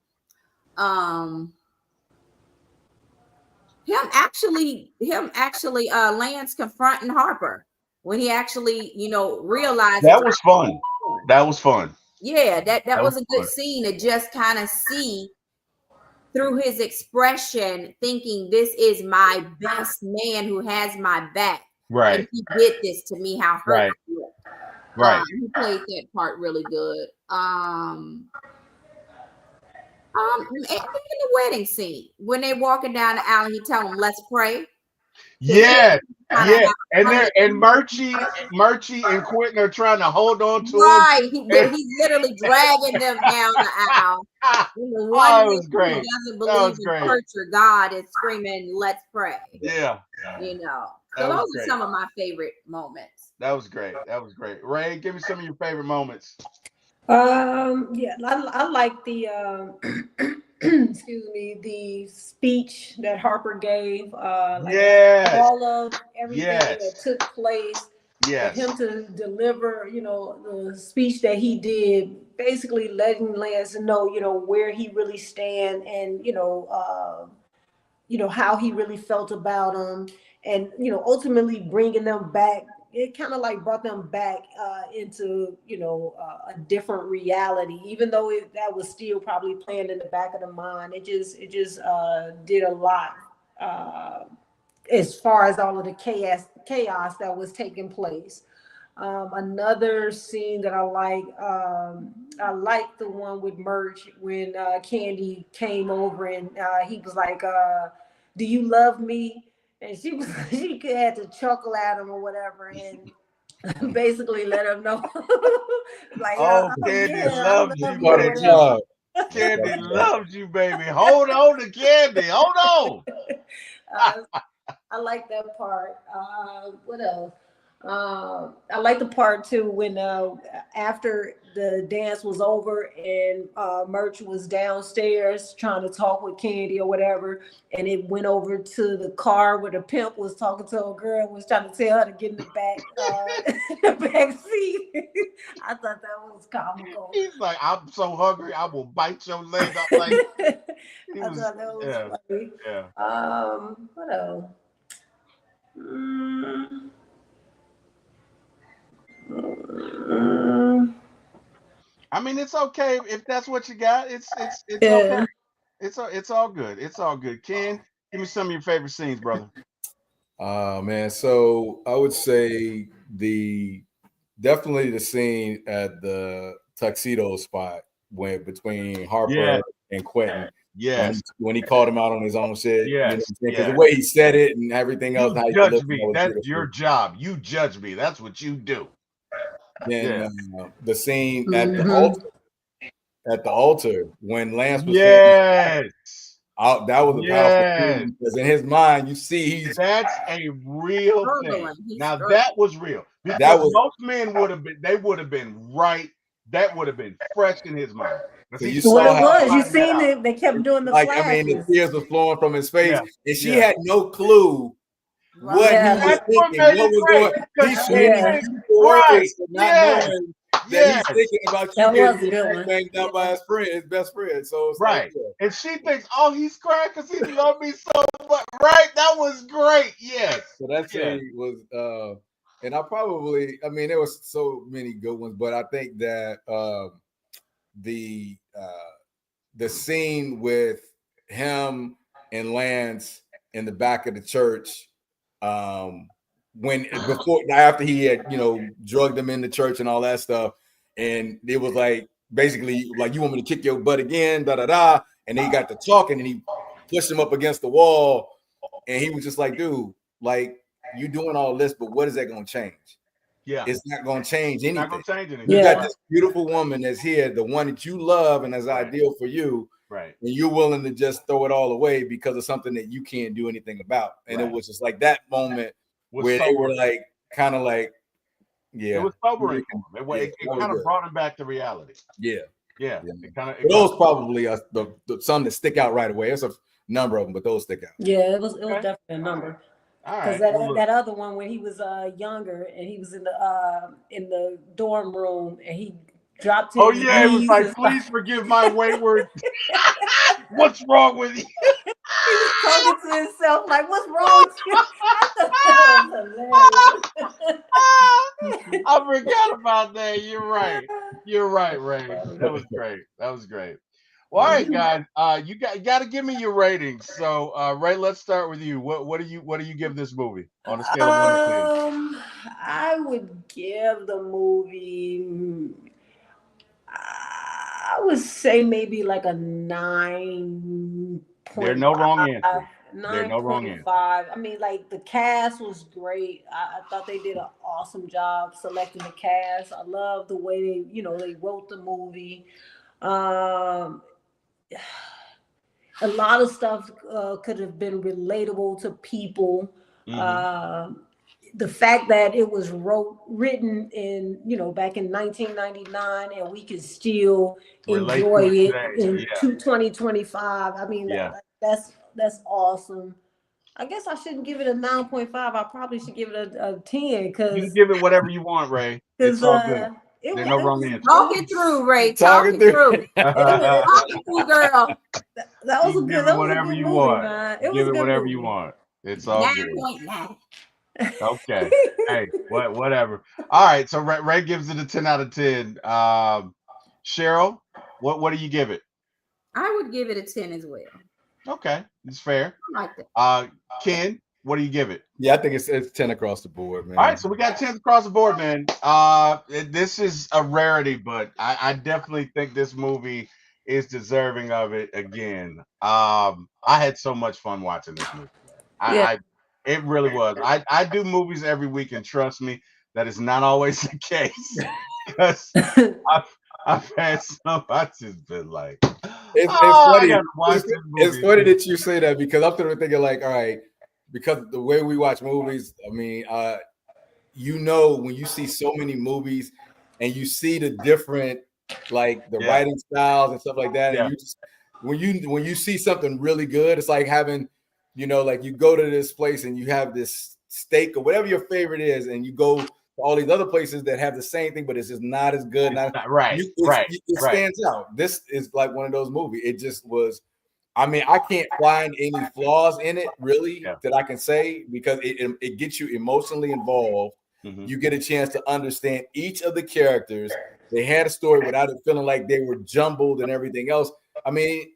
S5: Him actually Lance confronting Harper when he actually, realizes
S2: That was fun. That was fun.
S5: yeah, that
S2: That was
S5: was a good
S2: fun.
S5: scene to just kind of see through his expression, thinking this is my best man who has my back. And
S2: Right,
S5: he did this to me, how hurt
S2: right,
S5: I looked.
S2: right.
S5: He played that part really good. And then the wedding scene when they walking down the aisle, he tell them, "Let's pray." Because
S2: Yes,
S5: kind of
S2: yes.
S5: have
S2: And
S5: honey.
S2: there and Murchie and Quentin are trying to hold on to him.
S5: Right.
S2: And,
S5: He's literally dragging them down the aisle. And the one
S2: oh, it
S5: man
S2: was
S5: who
S2: great.
S5: doesn't
S2: That
S5: believe
S2: was
S5: in
S2: great.
S5: church or God is screaming, "Let's pray."
S2: Yeah,
S5: So
S2: that
S5: those
S2: was
S5: are
S2: great.
S5: some of my favorite moments.
S2: That was great. That was great. Ray, give me some of your favorite moments.
S3: Yeah, I like the excuse me, the speech that Harper gave. Like after
S2: Yes,
S3: all of everything that
S2: yes,
S3: took place, for
S2: yes.
S3: him to deliver, the speech that he did, basically letting Lance know, where he really stand, and how he really felt about him. and ultimately bringing them back. It kind of like brought them back into a different reality, even though that was still probably playing in the back of the mind. It just did a lot as far as all of the chaos that was taking place. Another scene that I like the one with Merch when Candy came over and he was like, "Do you love me?" And she had to chuckle at him or whatever, and basically let him know, like,
S2: Oh,
S3: "Oh
S2: Candy
S3: yeah, I
S2: loves
S3: love
S2: you,
S3: you," or
S4: Part of the
S2: baby.
S3: whatever.
S4: job.
S2: Candy loves you, baby. Hold on to Candy. Hold on.
S3: Uh, I like that part. What else? I like the part too when after the dance was over and Merch was downstairs trying to talk with Candy or whatever, and it went over to the car where the pimp was talking to a girl and was trying to tell her to get in the back, the back seat. I thought that was comical.
S2: He's like, I'm so hungry, I will bite your leg off. Like
S3: I
S2: he
S3: thought
S2: was,
S3: that was
S2: yeah,
S3: funny.
S2: yeah.
S3: What else? Mm, mm,
S2: I mean, it's okay if that's what you got. It's okay.
S3: yeah.
S2: It's all good. It's all good. Ken, give me some of your favorite scenes, brother.
S4: Man, so I would say definitely the scene at the tuxedo spot when between
S2: Yeah,
S4: Harper and Quentin
S2: yes,
S4: when he called him out on his own shit, you know what
S2: yes,
S4: I'm saying? Because the
S2: yes.
S4: way he said it and everything else,
S2: You
S4: how he
S2: judge
S4: delivered that
S2: me.
S4: was
S2: That's your
S4: beautiful.
S2: job. You judge me. That's what you do.
S4: Then
S2: Yeah.
S4: the scene
S3: Mhm.
S4: at the altar when Lance was saying
S2: Yes.
S4: that was a powerful
S2: Yes.
S4: scene because in his mind, you see
S2: That's a real thing.
S5: Struggling. He's
S2: Now
S5: struggling.
S2: that was real
S4: that
S2: because
S4: was
S2: most men would have been right. That would have been fresh in his mind because
S4: so
S2: he
S4: you
S3: What
S2: still
S4: saw
S3: it
S2: had to
S4: how
S3: was, you
S2: find that
S3: seen
S2: out.
S3: it, they kept doing the
S4: like I mean the
S3: flashes.
S4: tears were flowing from his face,
S2: Yeah.
S4: and she
S2: Yeah.
S4: had no clue what he
S5: Right.
S3: Yeah.
S4: was
S2: That's what
S4: thinking,
S2: made
S4: what
S2: it
S4: was
S2: great
S4: going.
S2: because
S4: He's
S2: she
S4: saying these
S3: Yeah.
S2: thinks
S4: beautiful
S2: right.
S4: words, but not
S2: Yes.
S4: knowing that he's
S2: Yes.
S4: thinking about you
S3: That
S4: getting
S3: was a
S4: your
S3: good
S4: neck
S3: one.
S4: banged out by his friend, his best friend. So it's like,
S2: Right. And she thinks, oh, he's crying because he loved me so much. Right. That was great. Yes.
S4: so that
S2: Yes.
S4: scene was, and I mean, there was so many good ones, but I think that the uh, the scene with him and Lance in the back of the church, when before after he had drugged them in the church and all that stuff, and it was like basically like you want me to kick your butt again, da da da, and they got to talking and he pushed him up against the wall, and he was just like, dude, like you doing all this, but what is that going to change?
S2: Yeah.
S4: It's not going to change
S2: Not gonna
S4: anything.
S2: change anything.
S4: You got
S3: Yeah.
S4: this beautiful woman that's here, the one that you love and is
S2: Right.
S4: ideal for you,
S2: Right.
S4: and you're willing to just throw it all away because of something that you can't do anything about. And
S2: Right.
S4: it was just like that moment
S2: Was
S4: where they were
S2: sobering.
S4: like, kind of like,
S2: It
S4: yeah,
S2: was sobering for him.
S4: yeah,
S2: It
S4: that was
S2: kind of
S4: good.
S2: brought him back to reality.
S4: Yeah,
S2: Yeah.
S4: yeah.
S2: It kind of.
S4: But those probably are some that stick out right away. There's a number of them, but those stick out.
S3: Yeah, it was
S2: Okay.
S3: definitely a number.
S2: All
S3: Because
S2: right. Well, look.
S3: that other one when he was younger and he was in the dorm room and he dropped to
S2: Oh
S3: his
S2: yeah, it was
S3: knees
S2: like,
S3: and
S2: please forgive my wayward. What's wrong with you?
S3: he was talking to himself like, "What's wrong with you?" I thought that was hilarious.
S2: I forgot about that. You're right. You're right, Ray. That was great. That was great. Well, all right, guys. You got to give me your ratings. So, Ray, let's start with you. What do you give this movie on a scale of 1 to 10?
S3: I would give the movie. I would say maybe like a
S2: There are no wrong
S3: 9.5.
S2: answers. There are no wrong answers.
S3: 9.5. I mean, like the cast was great. I thought they did an awesome job selecting the cast. I love the way they wrote the movie. Um, a lot of stuff could have been relatable to people.
S2: Mm-hmm.
S3: The fact that it was written in back in 1999 and we can still
S2: Relate
S3: enjoy
S2: to it
S3: it
S2: today.
S3: in
S2: Yeah.
S3: 2025. I mean,
S2: Yeah.
S3: that's awesome. I guess I shouldn't give it a 9.5. I probably should give it a 10
S2: You can
S3: because
S2: give it whatever you want, Ray. It's all good.
S3: it
S2: There are
S3: was
S2: no wrong answers.
S5: Talk it through, Ray. Talk
S4: Talking
S5: it
S4: through.
S5: through.
S2: You
S5: Talk it through, girl.
S3: that was a
S2: can give
S3: good
S2: it whatever you
S3: movie,
S2: want.
S3: man. It was
S2: Give
S3: a
S2: it
S3: good
S2: whatever
S3: movie.
S2: you want. It's all good.
S5: 9.9.
S2: Okay. Hey, whatever. All right. So Ray gives it a 10 out of 10. Cheryl, what do you give it?
S5: I would give it a 10 as well.
S2: Okay, it's fair.
S5: I like that.
S2: Ken, what do you give it?
S4: Yeah, I think it's 10 across the board, man.
S2: All right, so we got 10 across the board, man. This is a rarity, but I definitely think this movie is deserving of it again. I had so much fun watching this movie. It really was. I do movies every week, and trust me, that is not always the case. Because I've had some. I've just been like,
S4: it's
S2: funny.
S4: It's funny that you say that, because I'm sort of thinking like, all right, because the way we watch movies, I mean, when you see so many movies and you see the different, like the writing styles and stuff like that, and you just when you see something really good, it's like having, like you go to this place and you have this steak or whatever your favorite is, and you go all these other places that have the same thing, but it's just not as good. It stands out. This is like one of those movies. It just was. I mean, I can't find any flaws in it really that I can say, because it gets you emotionally involved. Mm-hmm. You get a chance to understand each of the characters. They had a story without it feeling like they were jumbled and everything else. I mean,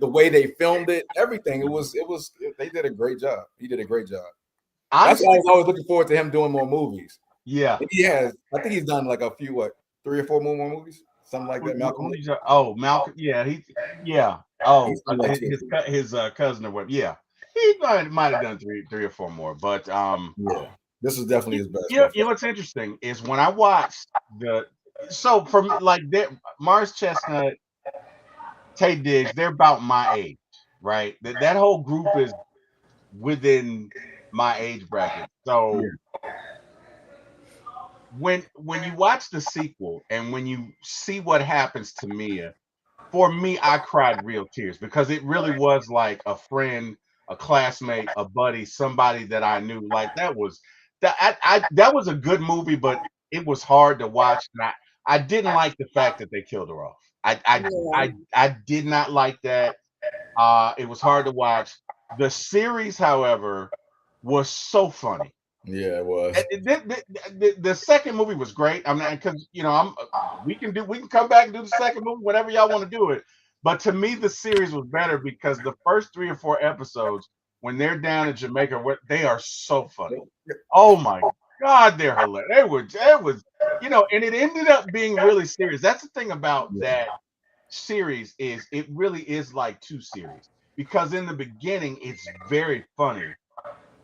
S4: the way they filmed it, everything. It was. They did a great job. He did a great job. That's why I was always looking forward to him doing more movies. Yeah, he has. I think he's done like a few, 3 or 4 more movies, something like that. Malcolm.
S2: Malcolm. Yeah, his cousin or what? Yeah, he might have done three or 4 more, but
S4: this is definitely his best.
S2: You know what's interesting is when I watched from like Mars Chestnut, Tay Diggs, they're about my age, right? That whole group is within my age bracket, so. Yeah. When you watch the sequel and when you see what happens to Mia, for me, I cried real tears, because it really was like a friend, a classmate, a buddy, somebody that I knew. Like that was a good movie, but it was hard to watch, and I didn't like the fact that they killed her off. I did not like that. It was hard to watch. The series, however, was so funny.
S4: Yeah, it was.
S2: The second movie was great. I mean, because we can come back and do the second movie, whatever y'all want to do it. But to me, the series was better because the first 3 or 4 episodes, when they're down in Jamaica, they are so funny. Oh my God, they're hilarious. It was, and it ended up being really serious. That's the thing about that series, is it really is like 2 series, because in the beginning it's very funny.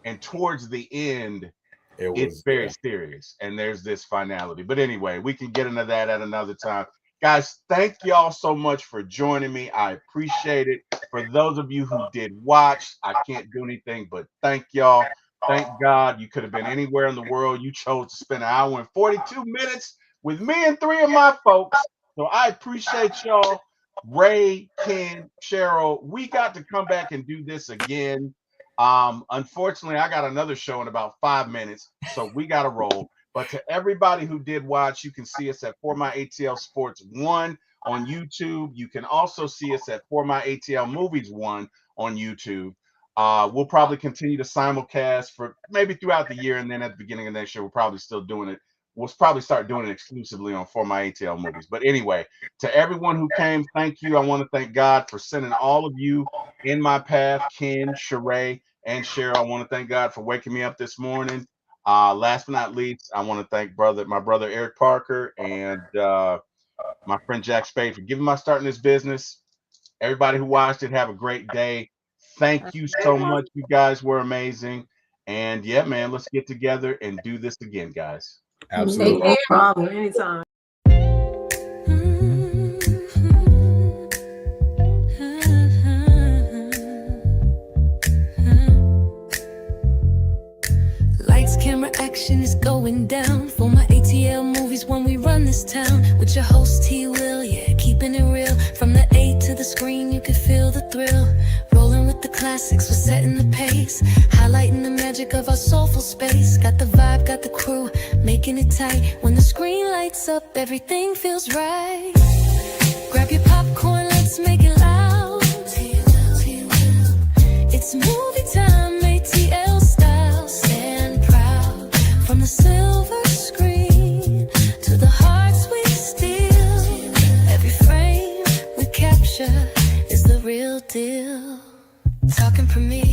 S2: And towards the end, it's very serious, and there's this finality. But anyway, we can get into that at another time. Guys, thank y'all so much for joining me. I appreciate it. For those of you who did watch, I can't do anything but thank y'all. Thank God. You could have been anywhere in the world. You chose to spend 1 hour and 42 minutes with me and 3 of my folks. So I appreciate y'all. Ray, Ken, Cheryl, we got to come back and do this again. Unfortunately, I got another show in about 5 minutes, so we got to roll. But to everybody who did watch, you can see us at 4MyATL Sports 1 on YouTube. You can also see us at 4MyATL Movies 1 on YouTube. We'll probably continue to simulcast for maybe throughout the year, and then at the beginning of next year, we're probably still doing it. We'll probably start doing it exclusively on 4MyATL Movies. But anyway, to everyone who came, thank you. I want to thank God for sending all of you in my path, Ken, Sheree, and Cheryl. I want to thank God for waking me up this morning. Last but not least, I want to thank my brother Eric Parker, and my friend Jack Spade for giving my start in this business. Everybody who watched it, have a great day. Thank you so much. You guys were amazing. And yeah, man, let's get together and do this again, guys.
S4: Absolutely.
S3: No problem. Anytime.
S1: Lights, camera, action is going down. For my ATL movies when we run this town. With your host T Will, yeah, keeping it real. From the A to the screen, you can feel the thrill. Rolling with the classics, we're setting the pace. Highlighting the magic of our soulful space. Got the vibe, got the crew, making it tight. When the screen lights up, everything feels right. Grab your popcorn, let's make it loud. It's movie time, ATL premiere.